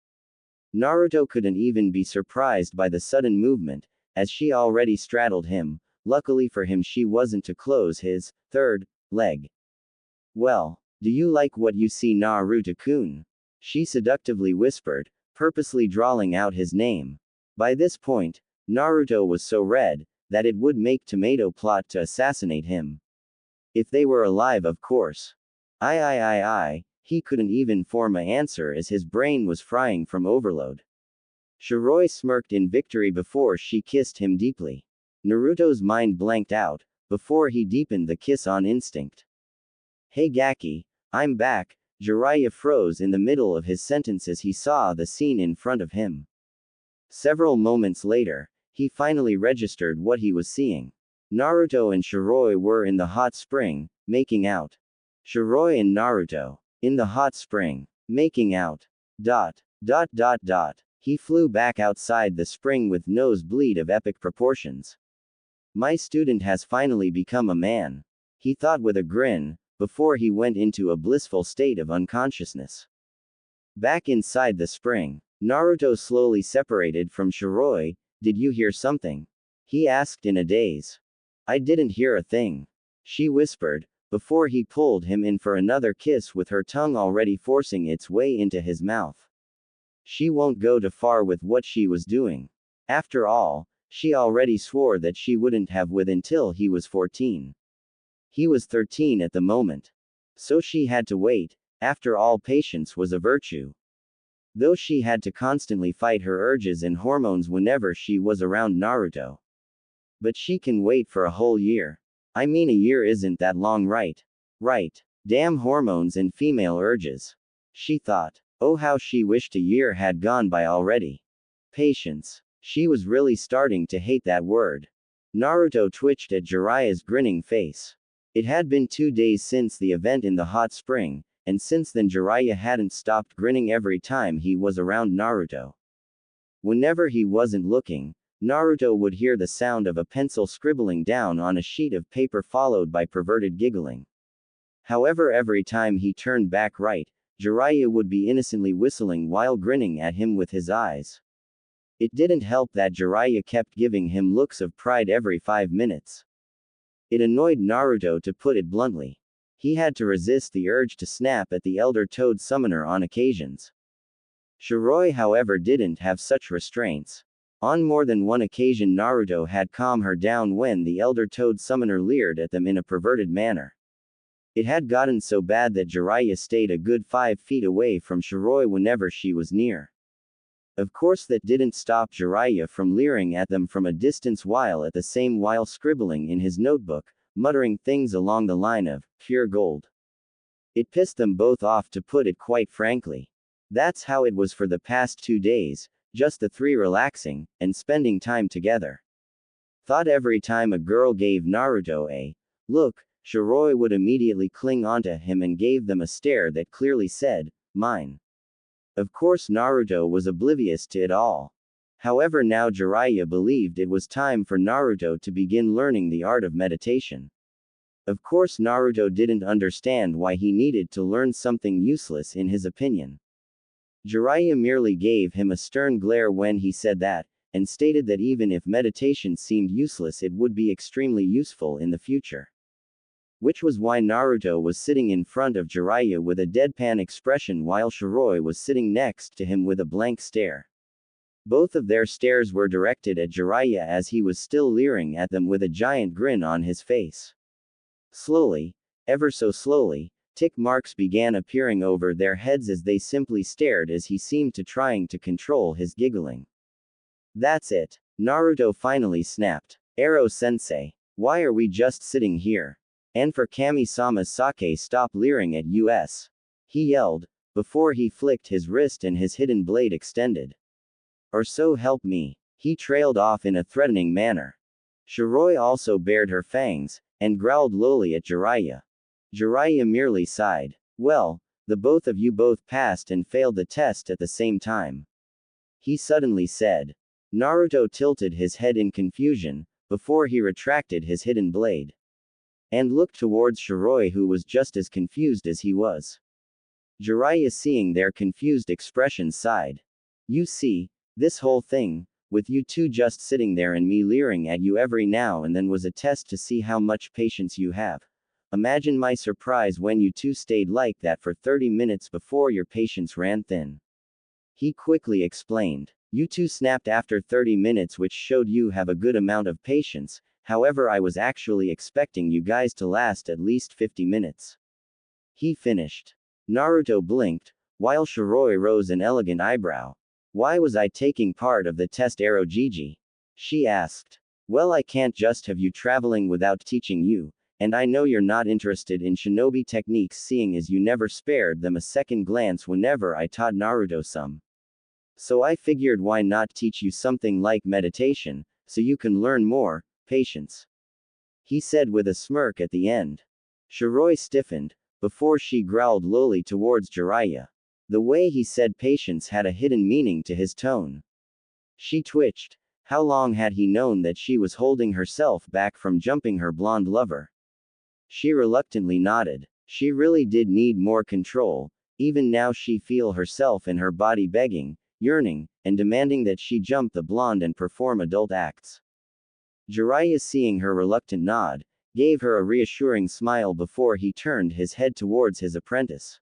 Naruto couldn't even be surprised by the sudden movement, as she already straddled him. Luckily for him, she wasn't to close his third leg. Well, do you like what you see, Naruto-kun? She seductively whispered, purposely drawling out his name. By this point, Naruto was so red that it would make tomato plot to assassinate him. If they were alive, of course. He couldn't even form an answer as his brain was frying from overload. Shiroi smirked in victory before she kissed him deeply. Naruto's mind blanked out, before he deepened the kiss on instinct. Hey Gaki, I'm back. Jiraiya froze in the middle of his sentence as he saw the scene in front of him. Several moments later, he finally registered what he was seeing. Naruto and Shiroi were in the hot spring, making out. Shiroi and Naruto, in the hot spring, making out. He flew back outside the spring with nosebleed of epic proportions. My student has finally become a man. He thought with a grin, before he went into a blissful state of unconsciousness. Back inside the spring, Naruto slowly separated from Shiroi. Did you hear something? He asked in a daze. I didn't hear a thing. She whispered, before he pulled him in for another kiss with her tongue already forcing its way into his mouth. She won't go too far with what she was doing. After all, she already swore that she wouldn't have with until he was 14. He was 13 at the moment. So she had to wait. After all, patience was a virtue. Though she had to constantly fight her urges and hormones whenever she was around Naruto. But she can wait for a whole year. I mean, a year isn't that long, right? Right. Damn hormones and female urges. She thought. Oh, how she wished a year had gone by already. Patience. She was really starting to hate that word. Naruto twitched at Jiraiya's grinning face. It had been 2 days since the event in the hot spring, and since then Jiraiya hadn't stopped grinning every time he was around Naruto. Whenever he wasn't looking, Naruto would hear the sound of a pencil scribbling down on a sheet of paper followed by perverted giggling. However, every time he turned back right, Jiraiya would be innocently whistling while grinning at him with his eyes. It didn't help that Jiraiya kept giving him looks of pride every 5 minutes. It annoyed Naruto, to put it bluntly. He had to resist the urge to snap at the Elder Toad Summoner on occasions. Shiroi, however, didn't have such restraints. On more than one occasion Naruto had calmed her down when the Elder Toad Summoner leered at them in a perverted manner. It had gotten so bad that Jiraiya stayed a good 5 feet away from Shiroi whenever she was near. Of course that didn't stop Jiraiya from leering at them from a distance while scribbling in his notebook, muttering things along the line of, pure gold. It pissed them both off, to put it quite frankly. That's how it was for the past 2 days, just the three relaxing, and spending time together. Thought every time a girl gave Naruto a look, Shiroi would immediately cling onto him and gave them a stare that clearly said, mine. Of course Naruto was oblivious to it all. However, now Jiraiya believed it was time for Naruto to begin learning the art of meditation. Of course, Naruto didn't understand why he needed to learn something useless in his opinion. Jiraiya merely gave him a stern glare when he said that, and stated that even if meditation seemed useless, it would be extremely useful in the future. Which was why Naruto was sitting in front of Jiraiya with a deadpan expression while Shiroi was sitting next to him with a blank stare. Both of their stares were directed at Jiraiya as he was still leering at them with a giant grin on his face. Slowly, ever so slowly, tick marks began appearing over their heads as they simply stared as he seemed to trying to control his giggling. That's it. Naruto finally snapped. Ero-sensei, why are we just sitting here? And for Kami-sama's sake, stop leering at us. He yelled, before he flicked his wrist and his hidden blade extended. Or so help me. He trailed off in a threatening manner. Shiroi also bared her fangs, and growled lowly at Jiraiya. Jiraiya merely sighed. Well, the both of you both passed and failed the test at the same time. He suddenly said. Naruto tilted his head in confusion, before he retracted his hidden blade. And looked towards Shiroi, who was just as confused as he was. Jiraiya, seeing their confused expressions, sighed. You see, this whole thing, with you two just sitting there and me leering at you every now and then, was a test to see how much patience you have. Imagine my surprise when you two stayed like that for 30 minutes before your patience ran thin. He quickly explained. You two snapped after 30 minutes, which showed you have a good amount of patience. However, I was actually expecting you guys to last at least 50 minutes. He finished. Naruto blinked, while Shiroi rose an elegant eyebrow. Why was I taking part of the test, Ero Gigi? She asked. Well, I can't just have you traveling without teaching you, and I know you're not interested in shinobi techniques, seeing as you never spared them a second glance whenever I taught Naruto some. So I figured why not teach you something like meditation, so you can learn more patience. He said with a smirk at the end. Shiroi stiffened, before she growled lowly towards Jiraiya. The way he said patience had a hidden meaning to his tone. She twitched. How long had he known that she was holding herself back from jumping her blonde lover? She reluctantly nodded. She really did need more control. Even now she feel herself in her body begging, yearning, and demanding that she jump the blonde and perform adult acts. Jiraiya, seeing her reluctant nod, gave her a reassuring smile before he turned his head towards his apprentice.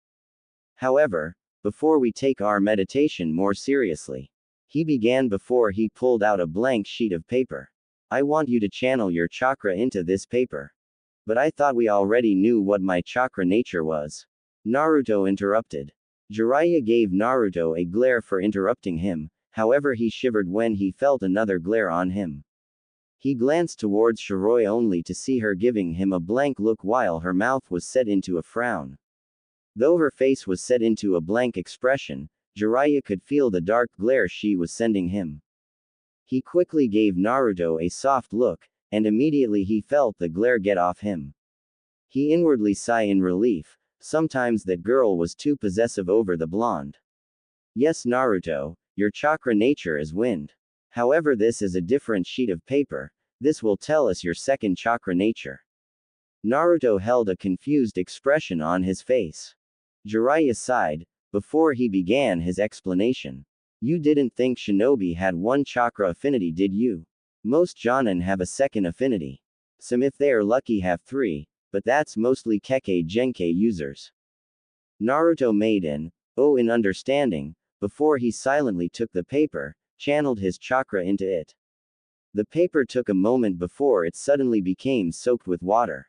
However, before we take our meditation more seriously, he began before he pulled out a blank sheet of paper. I want you to channel your chakra into this paper. But I thought we already knew what my chakra nature was. Naruto interrupted. Jiraiya gave Naruto a glare for interrupting him, however he shivered when he felt another glare on him. He glanced towards Shiroi only to see her giving him a blank look while her mouth was set into a frown. Though her face was set into a blank expression, Jiraiya could feel the dark glare she was sending him. He quickly gave Naruto a soft look, and immediately he felt the glare get off him. He inwardly sighed in relief. Sometimes that girl was too possessive over the blonde. Yes, Naruto, your chakra nature is wind. However, this is a different sheet of paper. This will tell us your second chakra nature. Naruto held a confused expression on his face. Jiraiya sighed, before he began his explanation. You didn't think shinobi had one chakra affinity, did you? Most jonin have a second affinity. Some, if they are lucky, have three, but that's mostly Kekkei Genkai users. Naruto made an "oh" in understanding, before he silently took the paper, channeled his chakra into it. The paper took a moment before it suddenly became soaked with water.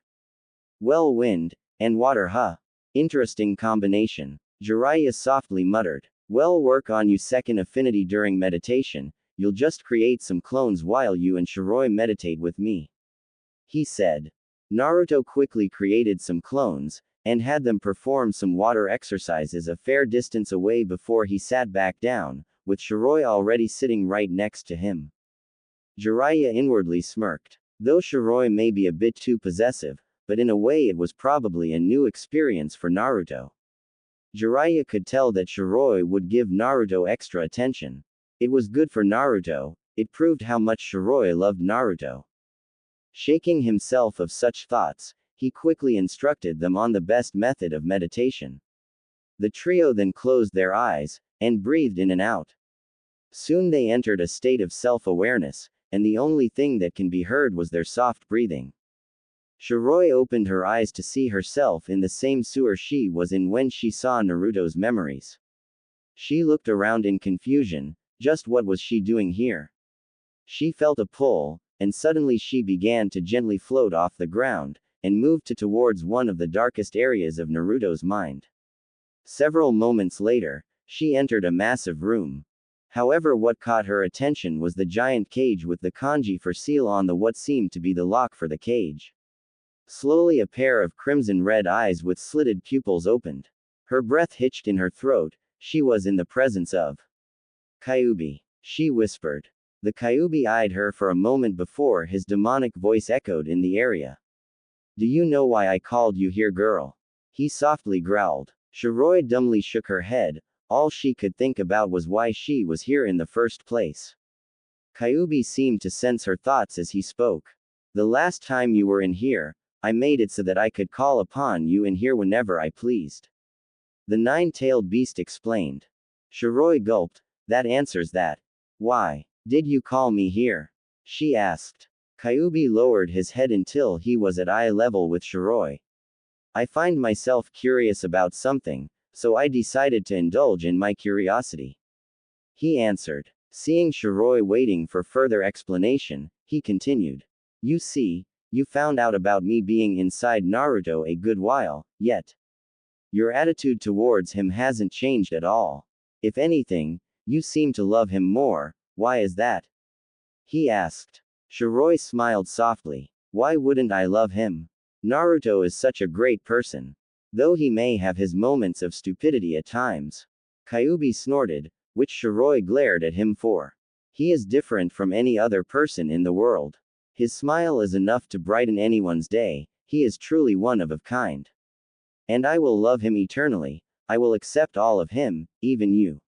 Well, wind and water, huh? Interesting combination. Jiraiya softly muttered. Well, work on you second affinity during meditation. You'll just create some clones while you and Shiroi meditate with me. He said. Naruto quickly created some clones, and had them perform some water exercises a fair distance away before he sat back down, with Shiroi already sitting right next to him. Jiraiya inwardly smirked. Though Shiroi may be a bit too possessive, but in a way it was probably a new experience for Naruto. Jiraiya could tell that Shiroi would give Naruto extra attention. It was good for Naruto. It proved how much Shiroi loved Naruto. Shaking himself of such thoughts, he quickly instructed them on the best method of meditation. The trio then closed their eyes, and breathed in and out. Soon they entered a state of self-awareness, and the only thing that can be heard was their soft breathing. Shiroi opened her eyes to see herself in the same sewer she was in when she saw Naruto's memories. She looked around in confusion. Just what was she doing here? She felt a pull, and suddenly she began to gently float off the ground, and moved towards one of the darkest areas of Naruto's mind. Several moments later, she entered a massive room. However, what caught her attention was the giant cage with the kanji for seal on the what seemed to be the lock for the cage. Slowly a pair of crimson-red eyes with slitted pupils opened. Her breath hitched in her throat. She was in the presence of Kyuubi. She whispered. The Kyuubi eyed her for a moment before his demonic voice echoed in the area. Do you know why I called you here, girl? He softly growled. Shiroi dumbly shook her head. All she could think about was why she was here in the first place. Kyuubi seemed to sense her thoughts as he spoke. The last time you were in here, I made it so that I could call upon you in here whenever I pleased. The nine-tailed beast explained. Shiroi gulped. That answers that. Why did you call me here? She asked. Kyuubi lowered his head until he was at eye level with Shiroi. I find myself curious about something, so I decided to indulge in my curiosity. He answered. Seeing Shiroi waiting for further explanation, he continued. You see, you found out about me being inside Naruto a good while, yet your attitude towards him hasn't changed at all. If anything, you seem to love him more. Why is that? He asked. Shiroi smiled softly. Why wouldn't I love him? Naruto is such a great person. Though he may have his moments of stupidity at times. Kyuubi snorted, which Shiroi glared at him for. He is different from any other person in the world. His smile is enough to brighten anyone's day. He is truly one of a kind. And I will love him eternally. I will accept all of him, even you.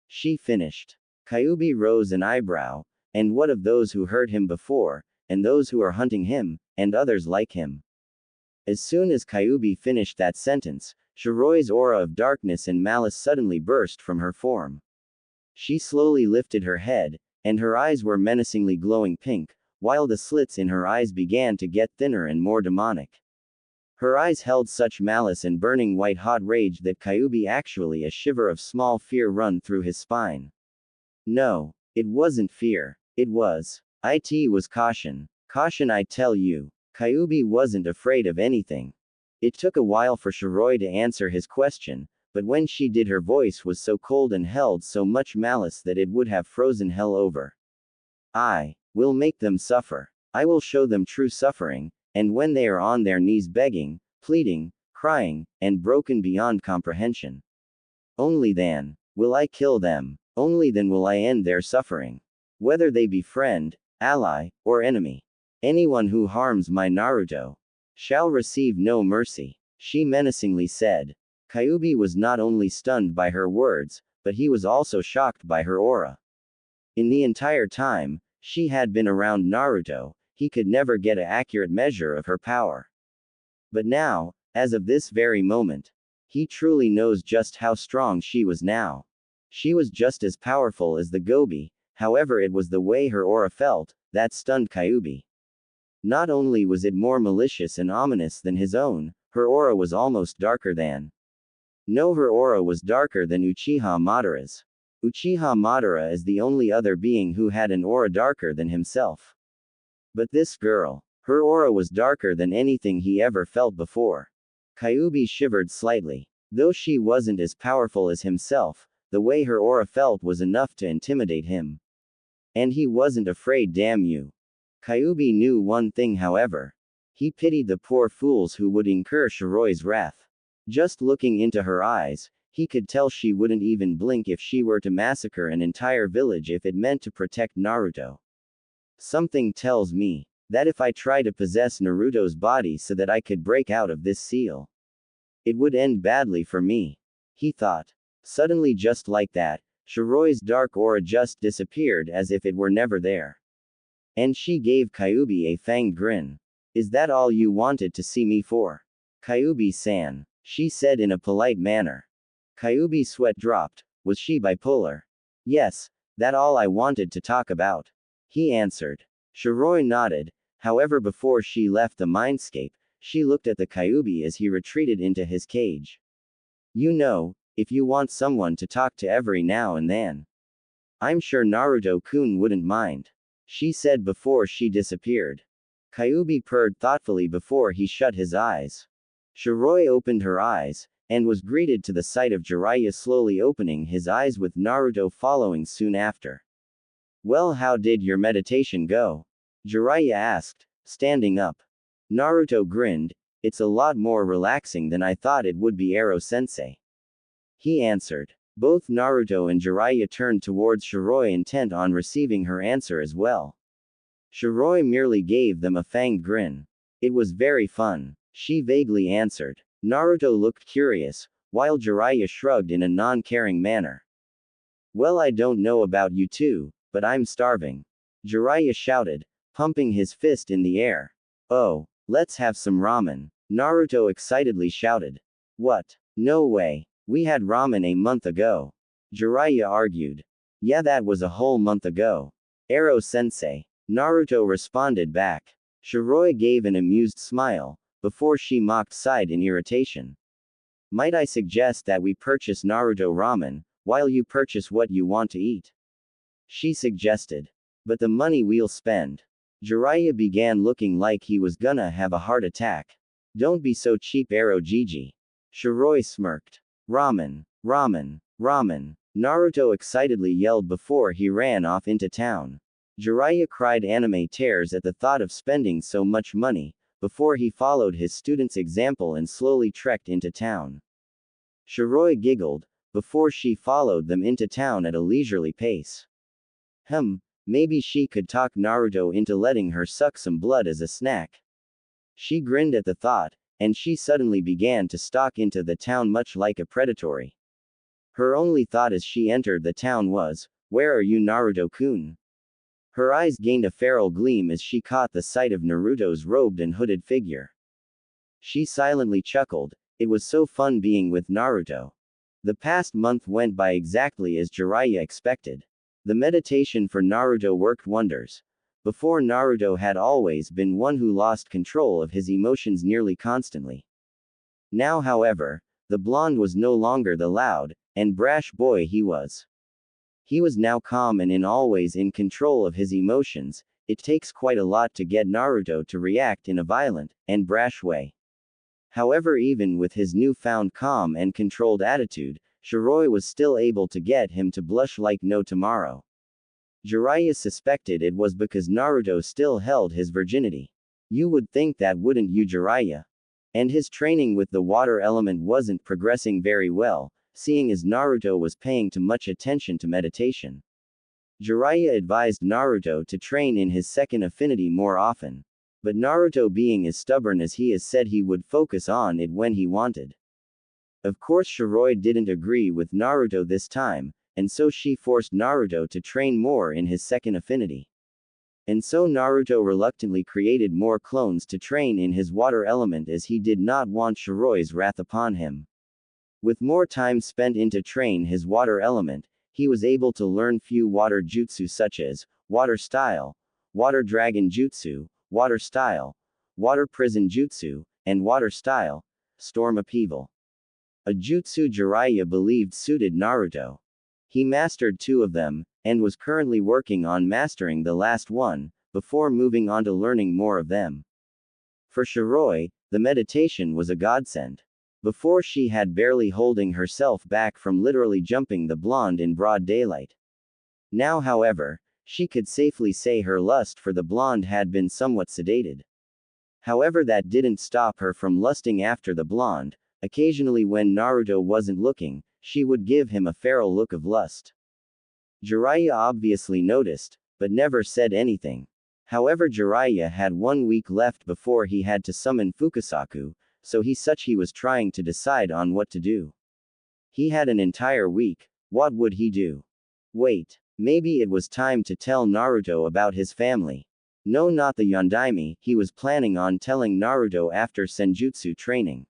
She finished. Kyuubi rose an eyebrow. And what of those who hurt him before, and those who are hunting him, and others like him? As soon as Kyuubi finished that sentence, Shiroi's aura of darkness and malice suddenly burst from her form. She slowly lifted her head, and her eyes were menacingly glowing pink, while the slits in her eyes began to get thinner and more demonic. Her eyes held such malice and burning white-hot rage that Kyuubi actually a shiver of small fear run through his spine. No, it wasn't fear. It was caution. Caution, I tell you. Kyuubi wasn't afraid of anything. It took a while for Shiroi to answer his question, but when she did, her voice was so cold and held so much malice that it would have frozen hell over. I will make them suffer. I will show them true suffering, and when they are on their knees begging, pleading, crying, and broken beyond comprehension, only then will I kill them. Only then will I end their suffering. Whether they be friend, ally, or enemy. Anyone who harms my Naruto shall receive no mercy, she menacingly said. Kyuubi was not only stunned by her words, but he was also shocked by her aura. In the entire time she had been around Naruto, he could never get an accurate measure of her power. But now, as of this very moment, he truly knows just how strong she was now. She was just as powerful as the Gobi, however it was the way her aura felt, that stunned Kyuubi. Not only was it more malicious and ominous than his own, her aura was almost darker than. No, her aura was darker than Uchiha Madara's. Uchiha Madara is the only other being who had an aura darker than himself. But this girl, her aura was darker than anything he ever felt before. Kyuubi shivered slightly. Though she wasn't as powerful as himself, the way her aura felt was enough to intimidate him. And he wasn't afraid, damn you. Kyuubi knew one thing, however. He pitied the poor fools who would incur Shiroi's wrath. Just looking into her eyes, he could tell she wouldn't even blink if she were to massacre an entire village if it meant to protect Naruto. Something tells me that if I try to possess Naruto's body so that I could break out of this seal, it would end badly for me, he thought. Suddenly, just like that, Shiroi's dark aura just disappeared as if it were never there. And she gave Kyuubi a fanged grin. Is that all you wanted to see me for? Kyuubi-san, she said in a polite manner. Kyuubi's sweat dropped. Was she bipolar? Yes, that all I wanted to talk about, he answered. Shiroi nodded. However, before she left the mindscape, she looked at the Kyuubi as he retreated into his cage. You know, if you want someone to talk to every now and then, I'm sure Naruto-kun wouldn't mind, she said before she disappeared. Kyuubi purred thoughtfully before he shut his eyes. Shiroi opened her eyes, and was greeted to the sight of Jiraiya slowly opening his eyes with Naruto following soon after. Well, how did your meditation go? Jiraiya asked, standing up. Naruto grinned. It's a lot more relaxing than I thought it would be, Ero-sensei, he answered. Both Naruto and Jiraiya turned towards Shiroi intent on receiving her answer as well. Shiroi merely gave them a fanged grin. It was very fun, she vaguely answered. Naruto looked curious, while Jiraiya shrugged in a non-caring manner. Well, I don't know about you two, but I'm starving, Jiraiya shouted, pumping his fist in the air. Oh, let's have some ramen, Naruto excitedly shouted. What? No way. We had ramen a month ago, Jiraiya argued. Yeah, that was a whole month ago, Ero-sensei, Naruto responded back. Shiroi gave an amused smile, before she mocked sighed in irritation. Might I suggest that we purchase Naruto ramen, while you purchase what you want to eat? She suggested. But the money we'll spend. Jiraiya began looking like he was gonna have a heart attack. Don't be so cheap, Ero-jiji. Shiroi smirked. Ramen, ramen, ramen, Naruto excitedly yelled before he ran off into town. Jiraiya cried anime tears at the thought of spending so much money, before he followed his student's example and slowly trekked into town. Shiroi giggled, before she followed them into town at a leisurely pace. Maybe she could talk Naruto into letting her suck some blood as a snack. She grinned at the thought, and she suddenly began to stalk into the town much like a predatory. Her only thought as she entered the town was, where are you, Naruto-kun? Her eyes gained a feral gleam as she caught the sight of Naruto's robed and hooded figure. She silently chuckled. It was so fun being with Naruto. The past month went by exactly as Jiraiya expected. The meditation for Naruto worked wonders. Before, Naruto had always been one who lost control of his emotions nearly constantly. Now, however, the blonde was no longer the loud and brash boy he was. He was now calm and always in control of his emotions. It takes quite a lot to get Naruto to react in a violent and brash way. However, even with his newfound calm and controlled attitude, Shiroi was still able to get him to blush like no tomorrow. Jiraiya suspected it was because Naruto still held his virginity. You would think that, wouldn't you, Jiraiya? And his training with the water element wasn't progressing very well, seeing as Naruto was paying too much attention to meditation. Jiraiya advised Naruto to train in his second affinity more often. But Naruto, being as stubborn as he is, said he would focus on it when he wanted. Of course, Shiroi didn't agree with Naruto this time, and so she forced Naruto to train more in his second affinity. And so Naruto reluctantly created more clones to train in his water element as he did not want Shiroi's wrath upon him. With more time spent into train his water element, he was able to learn few water jutsu such as water style, water dragon jutsu, water style, water prison jutsu, and water style, storm upheaval. A jutsu Jiraiya believed suited Naruto. He mastered 2 of them, and was currently working on mastering the last one, before moving on to learning more of them. For Shiroi, the meditation was a godsend. Before, she had barely holding herself back from literally jumping the blonde in broad daylight. Now, however, she could safely say her lust for the blonde had been somewhat sedated. However, that didn't stop her from lusting after the blonde. Occasionally, when Naruto wasn't looking, she would give him a feral look of lust. Jiraiya obviously noticed, but never said anything. However, Jiraiya had 1 week left before he had to summon Fukasaku, so he was trying to decide on what to do. He had an entire week. What would he do? Wait, maybe it was time to tell Naruto about his family. No, not the Yondaime, he was planning on telling Naruto after Senjutsu training.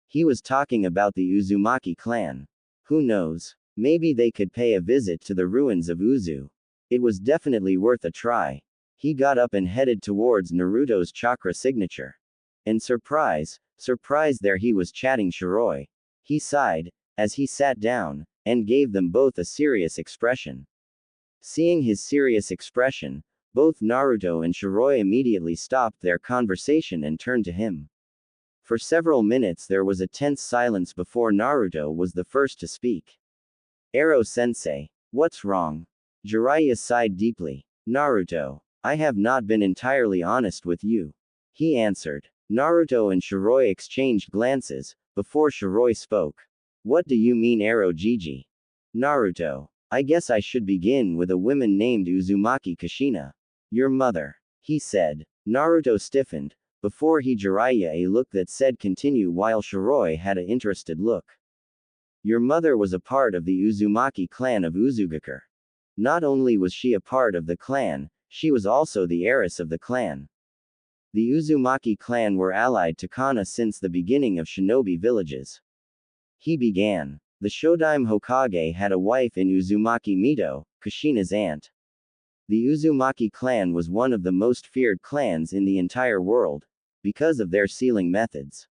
He was talking about the Uzumaki clan. Who knows? Maybe they could pay a visit to the ruins of Uzu. It was definitely worth a try. He got up and headed towards Naruto's chakra signature. And surprise, there he was chatting Shiroi. He sighed, as he sat down, and gave them both a serious expression. Seeing his serious expression, both Naruto and Shiroi immediately stopped their conversation and turned to him. For several minutes there was a tense silence before Naruto was the first to speak. Ero-sensei, what's wrong? Jiraiya sighed deeply. Naruto, I have not been entirely honest with you. He answered. Naruto and Shiroi exchanged glances, before Shiroi spoke. What do you mean Ero-Jiji? Naruto, I guess I should begin with a woman named Uzumaki Kushina. Your mother. He said. Naruto stiffened, before he Jiraiya a look that said continue while Shiroi had an interested look. Your mother was a part of the Uzumaki clan of Uzugakure. Not only was she a part of the clan, she was also the heiress of the clan. The Uzumaki clan were allied to Kana since the beginning of shinobi villages. He began. The Shodaime Hokage had a wife in Uzumaki Mito, Kushina's aunt. The Uzumaki clan was one of the most feared clans in the entire world, because of their sealing methods.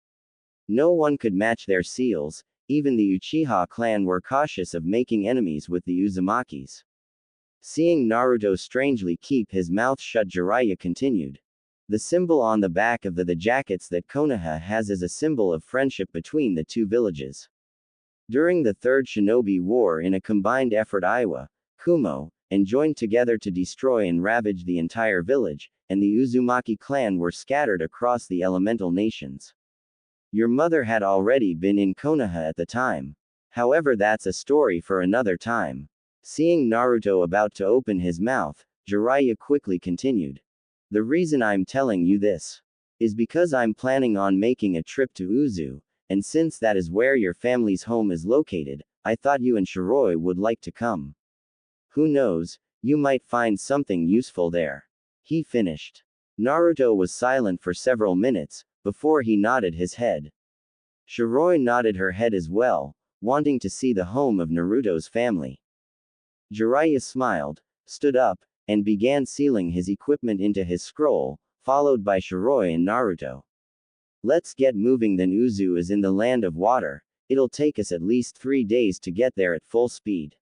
No one could match their seals, even the Uchiha clan were cautious of making enemies with the Uzumakis. Seeing Naruto strangely keep his mouth shut, Jiraiya continued. The symbol on the back of the jackets that Konoha has is a symbol of friendship between the two villages. During the Third Shinobi War, in a combined effort, Iwa, Kumo, and joined together to destroy and ravage the entire village, and the Uzumaki clan were scattered across the elemental nations. Your mother had already been in Konoha at the time. However, that's a story for another time. Seeing Naruto about to open his mouth, Jiraiya quickly continued. The reason I'm telling you this is because I'm planning on making a trip to Uzu, and since that is where your family's home is located, I thought you and Shiroi would like to come. Who knows, you might find something useful there. He finished. Naruto was silent for several minutes, before he nodded his head. Shiroi nodded her head as well, wanting to see the home of Naruto's family. Jiraiya smiled, stood up, and began sealing his equipment into his scroll, followed by Shiroi and Naruto. Let's get moving then. Uzu is in the land of water, it'll take us at least 3 days to get there at full speed.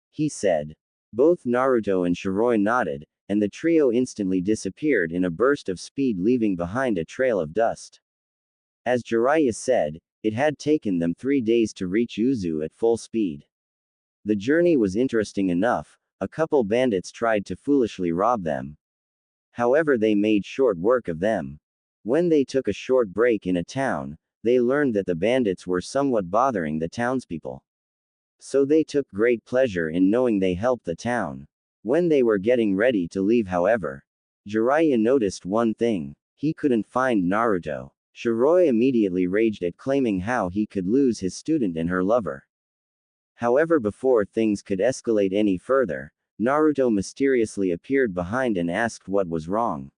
He said. Both Naruto and Shiroi nodded, and the trio instantly disappeared in a burst of speed, leaving behind a trail of dust. As Jiraiya said, it had taken them 3 days to reach Uzu at full speed. The journey was interesting enough. A couple bandits tried to foolishly rob them. However, they made short work of them. When they took a short break in a town, they learned that the bandits were somewhat bothering the townspeople. So they took great pleasure in knowing they helped the town. When they were getting ready to leave, however, Jiraiya noticed one thing. He couldn't find Naruto. Shiroi immediately raged at claiming how he could lose his student and her lover. However, before things could escalate any further, Naruto mysteriously appeared behind and asked what was wrong.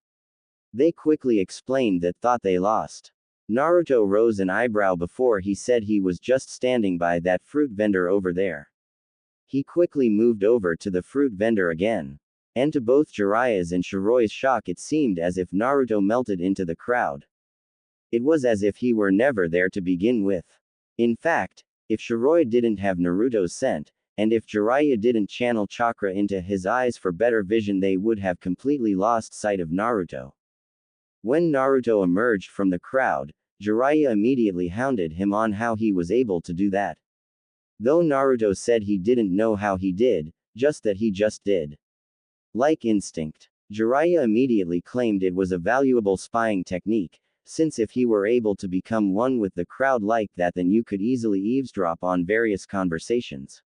They quickly explained that thought they lost. Naruto rose an eyebrow before he said he was just standing by that fruit vendor over there. He quickly moved over to the fruit vendor again. And to both Jiraiya's and Shiroi's shock, it seemed as if Naruto melted into the crowd. It was as if he were never there to begin with. In fact, if Shiroi didn't have Naruto's scent, and if Jiraiya didn't channel chakra into his eyes for better vision, they would have completely lost sight of Naruto. When Naruto emerged from the crowd, Jiraiya immediately hounded him on how he was able to do that. Though Naruto said he didn't know how he did, just that he just did. Like instinct, Jiraiya immediately claimed it was a valuable spying technique, since if he were able to become one with the crowd like that, then you could easily eavesdrop on various conversations.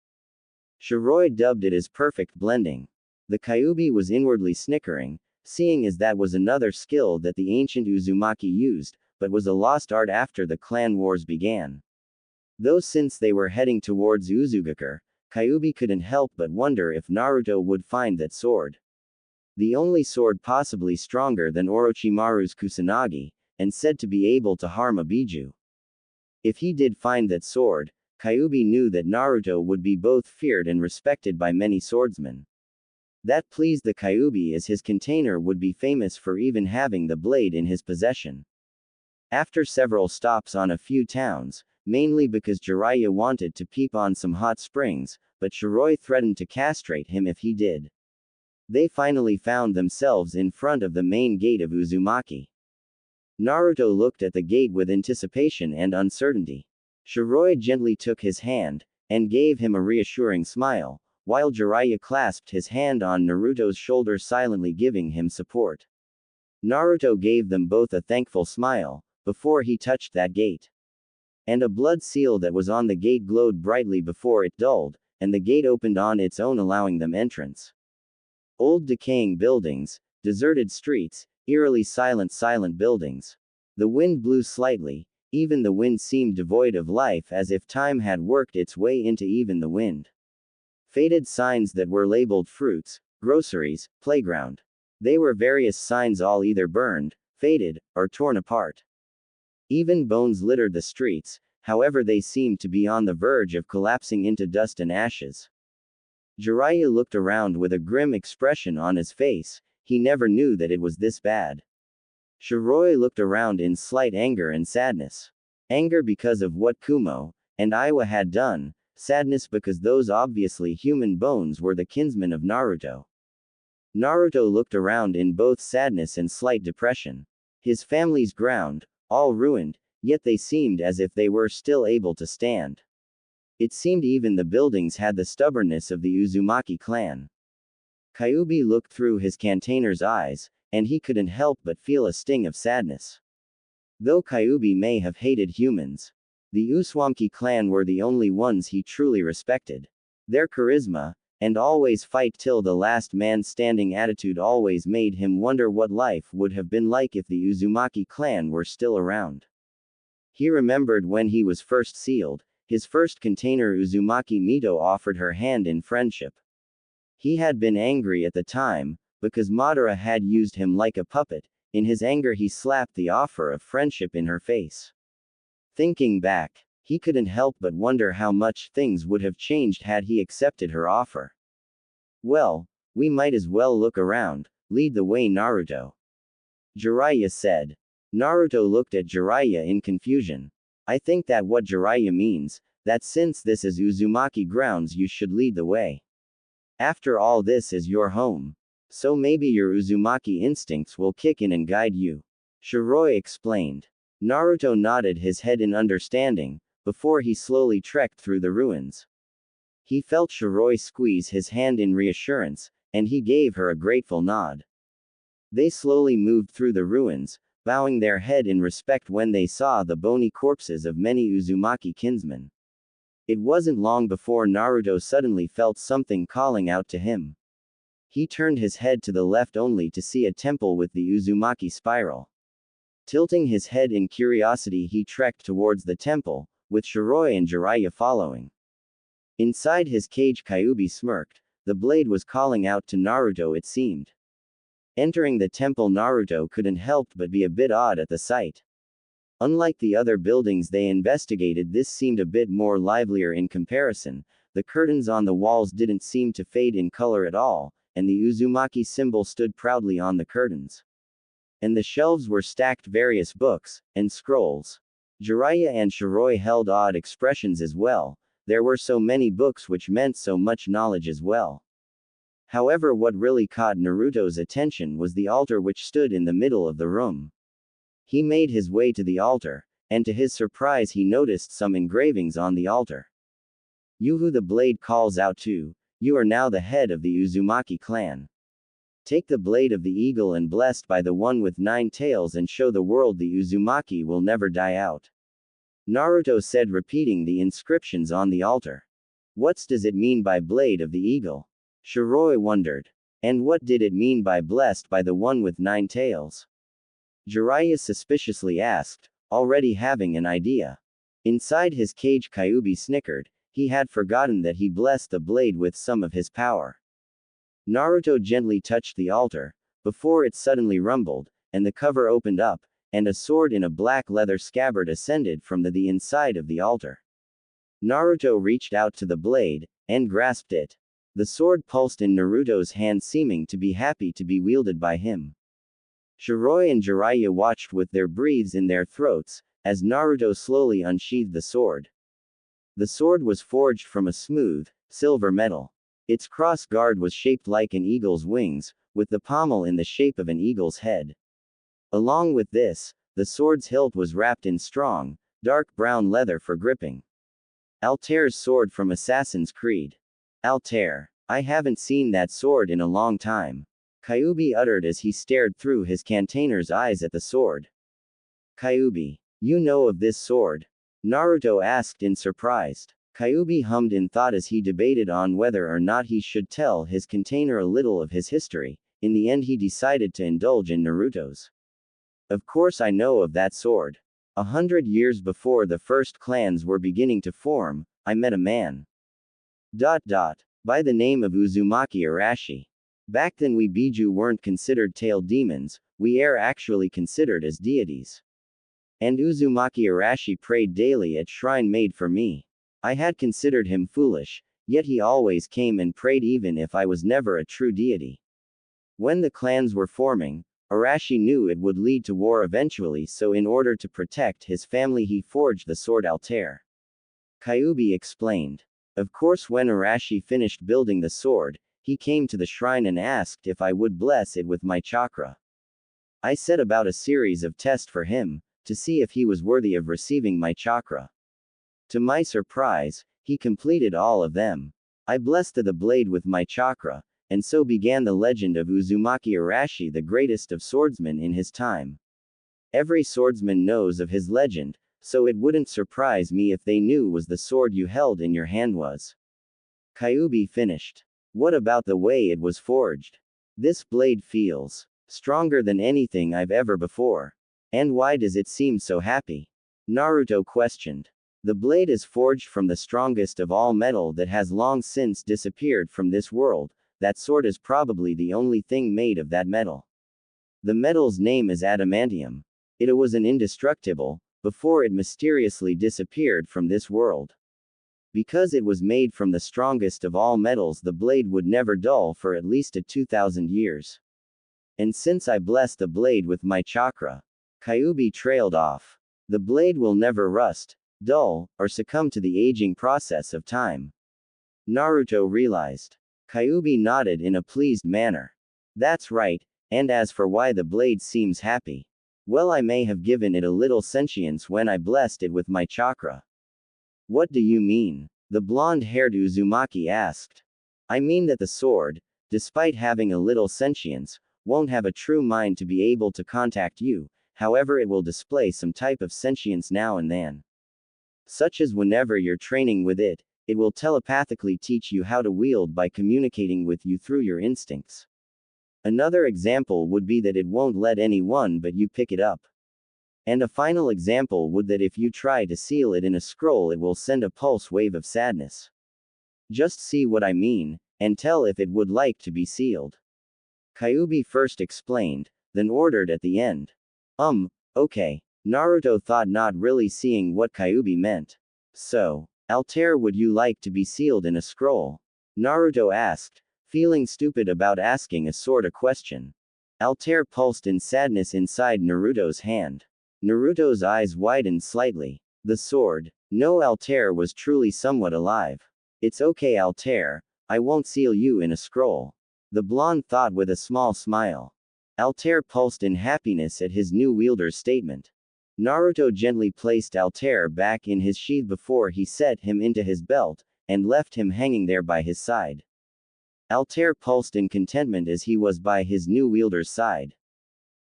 Shiroi dubbed it as perfect blending. The Kyuubi was inwardly snickering, seeing as that was another skill that the ancient Uzumaki used, but was a lost art after the clan wars began. Though since they were heading towards Uzugakure, Kyuubi couldn't help but wonder if Naruto would find that sword. The only sword possibly stronger than Orochimaru's Kusanagi, and said to be able to harm a Biju. If he did find that sword, Kyuubi knew that Naruto would be both feared and respected by many swordsmen. That pleased the Kyuubi as his container would be famous for even having the blade in his possession. After several stops on a few towns, mainly because Jiraiya wanted to peep on some hot springs, but Shiroi threatened to castrate him if he did. They finally found themselves in front of the main gate of Uzumaki. Naruto looked at the gate with anticipation and uncertainty. Shiroi gently took his hand, and gave him a reassuring smile, while Jiraiya clasped his hand on Naruto's shoulder, silently giving him support. Naruto gave them both a thankful smile, before he touched that gate. And a blood seal that was on the gate glowed brightly before it dulled, and the gate opened on its own, allowing them entrance. Old decaying buildings, deserted streets, eerily silent buildings. The wind blew slightly, even the wind seemed devoid of life, as if time had worked its way into even the wind. Faded signs that were labeled fruits, groceries, playground. They were various signs, all either burned, faded, or torn apart. Even bones littered the streets, however they seemed to be on the verge of collapsing into dust and ashes. Jiraiya looked around with a grim expression on his face. He never knew that it was this bad. Shiroi looked around in slight anger and sadness. Anger because of what Kumo and Iwa had done, sadness because those obviously human bones were the kinsmen of Naruto. Naruto looked around in both sadness and slight depression. His family's ground, all ruined, yet they seemed as if they were still able to stand. It seemed even the buildings had the stubbornness of the Uzumaki clan. Kyuubi looked through his container's eyes, and he couldn't help but feel a sting of sadness. Though Kyuubi may have hated humans, the Uzumaki clan were the only ones he truly respected. Their charisma, and always fight till the last man standing attitude always made him wonder what life would have been like if the Uzumaki clan were still around. He remembered when he was first sealed, his first container. Uzumaki Mito offered her hand in friendship. He had been angry at the time, because Madara had used him like a puppet. In his anger he slapped the offer of friendship in her face. Thinking back, he couldn't help but wonder how much things would have changed had he accepted her offer. Well, we might as well look around. Lead the way, Naruto. Jiraiya said. Naruto looked at Jiraiya in confusion. I think that what Jiraiya means, that since this is Uzumaki grounds you should lead the way. After all, this is your home. So maybe your Uzumaki instincts will kick in and guide you. Shiroi explained. Naruto nodded his head in understanding, before he slowly trekked through the ruins. He felt Shiroi squeeze his hand in reassurance, and he gave her a grateful nod. They slowly moved through the ruins, bowing their head in respect when they saw the bony corpses of many Uzumaki kinsmen. It wasn't long before Naruto suddenly felt something calling out to him. He turned his head to the left only to see a temple with the Uzumaki spiral. Tilting his head in curiosity, he trekked towards the temple, with Shiroi and Jiraiya following. Inside his cage, Kyuubi smirked. The blade was calling out to Naruto, it seemed. Entering the temple, Naruto couldn't help but be a bit awed at the sight. Unlike the other buildings they investigated, this seemed a bit more livelier in comparison. The curtains on the walls didn't seem to fade in color at all, and the Uzumaki symbol stood proudly on the curtains. And the shelves were stacked various books and scrolls. Jiraiya and Shiroi held odd expressions as well. There were so many books which meant so much knowledge as well. However, what really caught Naruto's attention was the altar which stood in the middle of the room. He made his way to the altar, and to his surprise he noticed some engravings on the altar. Yuhu, the blade calls out to, you are now the head of the Uzumaki clan. Take the blade of the eagle and blessed by the one with 9 tails and show the world the Uzumaki will never die out. Naruto said, repeating the inscriptions on the altar. What does it mean by blade of the eagle? Shiroi wondered. And what did it mean by blessed by the one with 9 tails? Jiraiya suspiciously asked, already having an idea. Inside his cage, Kyuubi snickered. He had forgotten that he blessed the blade with some of his power. Naruto gently touched the altar, before it suddenly rumbled, and the cover opened up, and a sword in a black leather scabbard ascended from the inside of the altar. Naruto reached out to the blade, and grasped it. The sword pulsed in Naruto's hand, seeming to be happy to be wielded by him. Shiro and Jiraiya watched with their breaths in their throats, as Naruto slowly unsheathed the sword. The sword was forged from a smooth, silver metal. Its cross guard was shaped like an eagle's wings, with the pommel in the shape of an eagle's head. Along with this, the sword's hilt was wrapped in strong, dark brown leather for gripping. Altair's sword from Assassin's Creed. Altair. I haven't seen that sword in a long time. Kyuubi uttered as he stared through his container's eyes at the sword. Kyuubi. You know of this sword? Naruto asked in surprise. Kyuubi hummed in thought as he debated on whether or not he should tell his container a little of his history. In the end he decided to indulge in Naruto's. Of course I know of that sword. 100 years before the first clans were beginning to form, I met a man. By the name of Uzumaki Arashi. Back then we Biju weren't considered tailed demons, we are actually considered as deities. And Uzumaki Arashi prayed daily at shrine made for me. I had considered him foolish, yet he always came and prayed even if I was never a true deity. When the clans were forming, Arashi knew it would lead to war eventually, so in order to protect his family he forged the sword Altair. Kyuubi explained. Of course when Arashi finished building the sword, he came to the shrine and asked if I would bless it with my chakra. I set about a series of tests for him, to see if he was worthy of receiving my chakra. To my surprise, he completed all of them. I blessed the blade with my chakra, and so began the legend of Uzumaki Arashi, the greatest of swordsmen in his time. Every swordsman knows of his legend, so it wouldn't surprise me if they knew was the sword you held in your hand was. Kyuubi finished. What about the way it was forged? This blade feels stronger than anything I've ever before. And why does it seem so happy? Naruto questioned. The blade is forged from the strongest of all metal that has long since disappeared from this world. That sword is probably the only thing made of that metal. The metal's name is adamantium. It was an indestructible, before it mysteriously disappeared from this world. Because it was made from the strongest of all metals, the blade would never dull for at least 2,000 years. And since I blessed the blade with my chakra, Kyuubi trailed off. The blade will never rust, dull, or succumb to the aging process of time. Naruto realized. Kyuubi nodded in a pleased manner. That's right, and as for why the blade seems happy. Well, I may have given it a little sentience when I blessed it with my chakra. What do you mean? The blonde-haired Uzumaki asked. I mean that the sword, despite having a little sentience, won't have a true mind to be able to contact you, however it will display some type of sentience now and then. Such as whenever you're training with it, it will telepathically teach you how to wield by communicating with you through your instincts. Another example would be that it won't let anyone but you pick it up. And a final example would that if you try to seal it in a scroll, it will send a pulse wave of sadness. Just see what I mean, and tell if it would like to be sealed. Kyuubi first explained, then ordered at the end. Okay. Naruto thought, not really seeing what Kyuubi meant. So, Altair, would you like to be sealed in a scroll? Naruto asked, feeling stupid about asking a sort of question. Altair pulsed in sadness inside Naruto's hand. Naruto's eyes widened slightly. The sword. No, Altair was truly somewhat alive. It's okay, Altair, I won't seal you in a scroll. The blonde thought with a small smile. Altair pulsed in happiness at his new wielder's statement. Naruto gently placed Altair back in his sheath before he set him into his belt, and left him hanging there by his side. Altair pulsed in contentment as he was by his new wielder's side.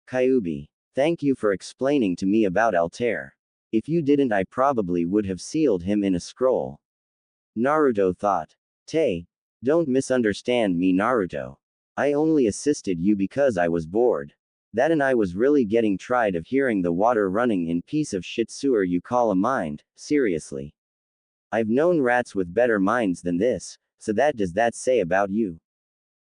Kyuubi, thank you for explaining to me about Altair. If you didn't, I probably would have sealed him in a scroll. Naruto thought. Don't misunderstand me, Naruto. I only assisted you because I was bored. That and I was really getting tired of hearing the water running in piece of shit sewer you call a mind, seriously. I've known rats with better minds than this, so that does that say about you?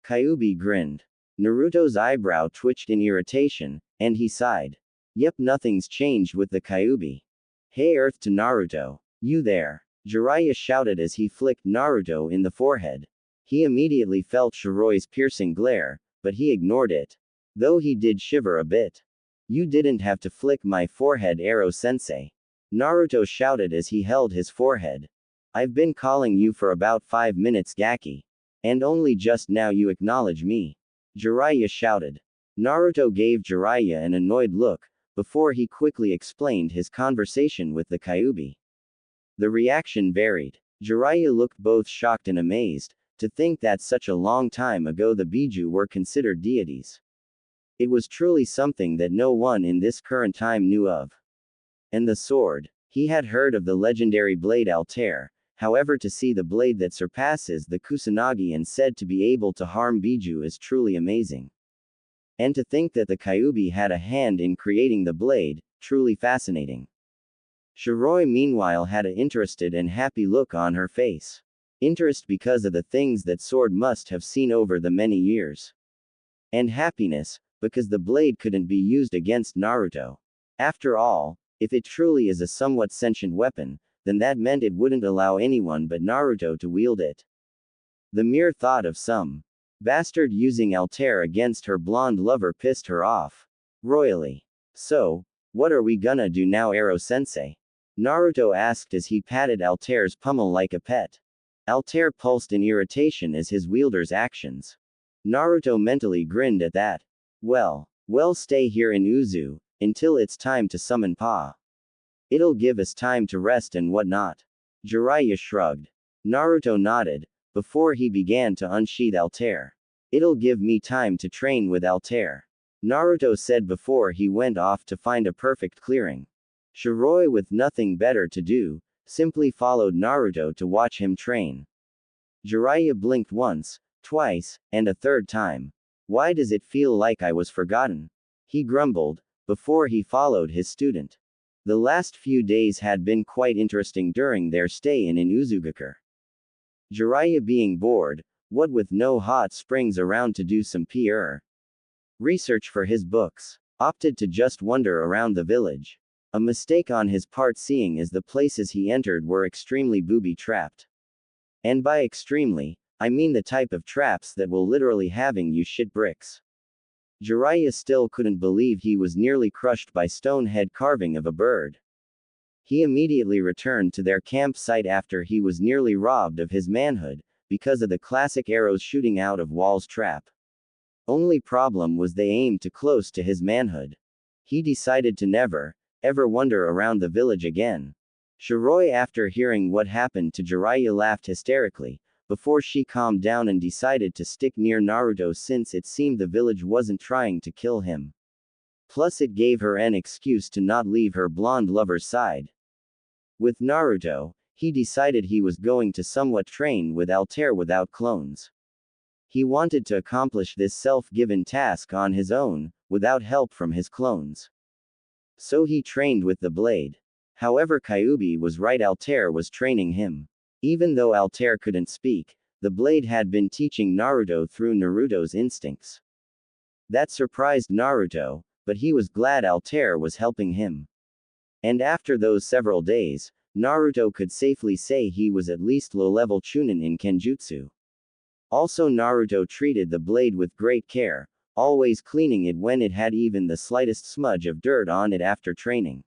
Kyuubi grinned. Naruto's eyebrow twitched in irritation, and he sighed. Yep, nothing's changed with the Kyuubi. Hey Earth to Naruto. You there. Jiraiya shouted as he flicked Naruto in the forehead. He immediately felt Shiroi's piercing glare, but he ignored it. Though he did shiver a bit. You didn't have to flick my forehead, Ero-sensei. Naruto shouted as he held his forehead. I've been calling you for about 5 minutes, Gaki. And only just now you acknowledge me. Jiraiya shouted. Naruto gave Jiraiya an annoyed look, before he quickly explained his conversation with the Kyuubi. The reaction varied. Jiraiya looked both shocked and amazed, to think that such a long time ago the Biju were considered deities. It was truly something that no one in this current time knew of. And the sword. He had heard of the legendary blade Altair, however to see the blade that surpasses the Kusanagi and said to be able to harm Biju is truly amazing. And to think that the Kyuubi had a hand in creating the blade, truly fascinating. Shiroi meanwhile had an interested and happy look on her face. Interest because of the things that sword must have seen over the many years. And happiness, because the blade couldn't be used against Naruto. After all, if it truly is a somewhat sentient weapon, then that meant it wouldn't allow anyone but Naruto to wield it. The mere thought of some bastard using Altair against her blonde lover pissed her off. Royally. So, what are we gonna do now, Ero-sensei? Naruto asked as he patted Altair's pummel like a pet. Altair pulsed in irritation as his wielder's actions. Naruto mentally grinned at that. Well, stay here in Uzu, until it's time to summon Pa. It'll give us time to rest and whatnot. Jiraiya shrugged. Naruto nodded, before he began to unsheath Altair. It'll give me time to train with Altair. Naruto said before he went off to find a perfect clearing. Shiroi, with nothing better to do, simply followed Naruto to watch him train. Jiraiya blinked once, twice, and a third time. Why does it feel like I was forgotten? He grumbled, before he followed his student. The last few days had been quite interesting during their stay in Uzumaki. Jiraiya being bored, what with no hot springs around to do some research for his books, opted to just wander around the village. A mistake on his part, seeing as the places he entered were extremely booby-trapped. And by extremely, I mean the type of traps that will literally having you shit bricks. Jiraiya still couldn't believe he was nearly crushed by stone head carving of a bird. He immediately returned to their campsite after he was nearly robbed of his manhood, because of the classic arrows shooting out of walls trap. Only problem was they aimed too close to his manhood. He decided to never, ever wander around the village again. Shiroi, after hearing what happened to Jiraiya, laughed hysterically, before she calmed down and decided to stick near Naruto since it seemed the village wasn't trying to kill him. Plus it gave her an excuse to not leave her blonde lover's side. With Naruto, he decided he was going to somewhat train with Altair without clones. He wanted to accomplish this self-given task on his own, without help from his clones. So he trained with the blade. However, Kyuubi was right, Altair was training him. Even though Altair couldn't speak, the blade had been teaching Naruto through Naruto's instincts. That surprised Naruto, but he was glad Altair was helping him. And after those several days, Naruto could safely say he was at least low-level Chunin in Kenjutsu. Also, Naruto treated the blade with great care, always cleaning it when it had even the slightest smudge of dirt on it after training.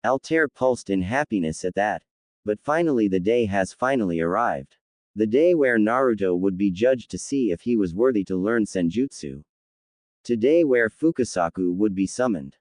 Altair pulsed in happiness at that. But finally the day has finally arrived. The day where Naruto would be judged to see if he was worthy to learn Senjutsu. Today where Fukasaku would be summoned.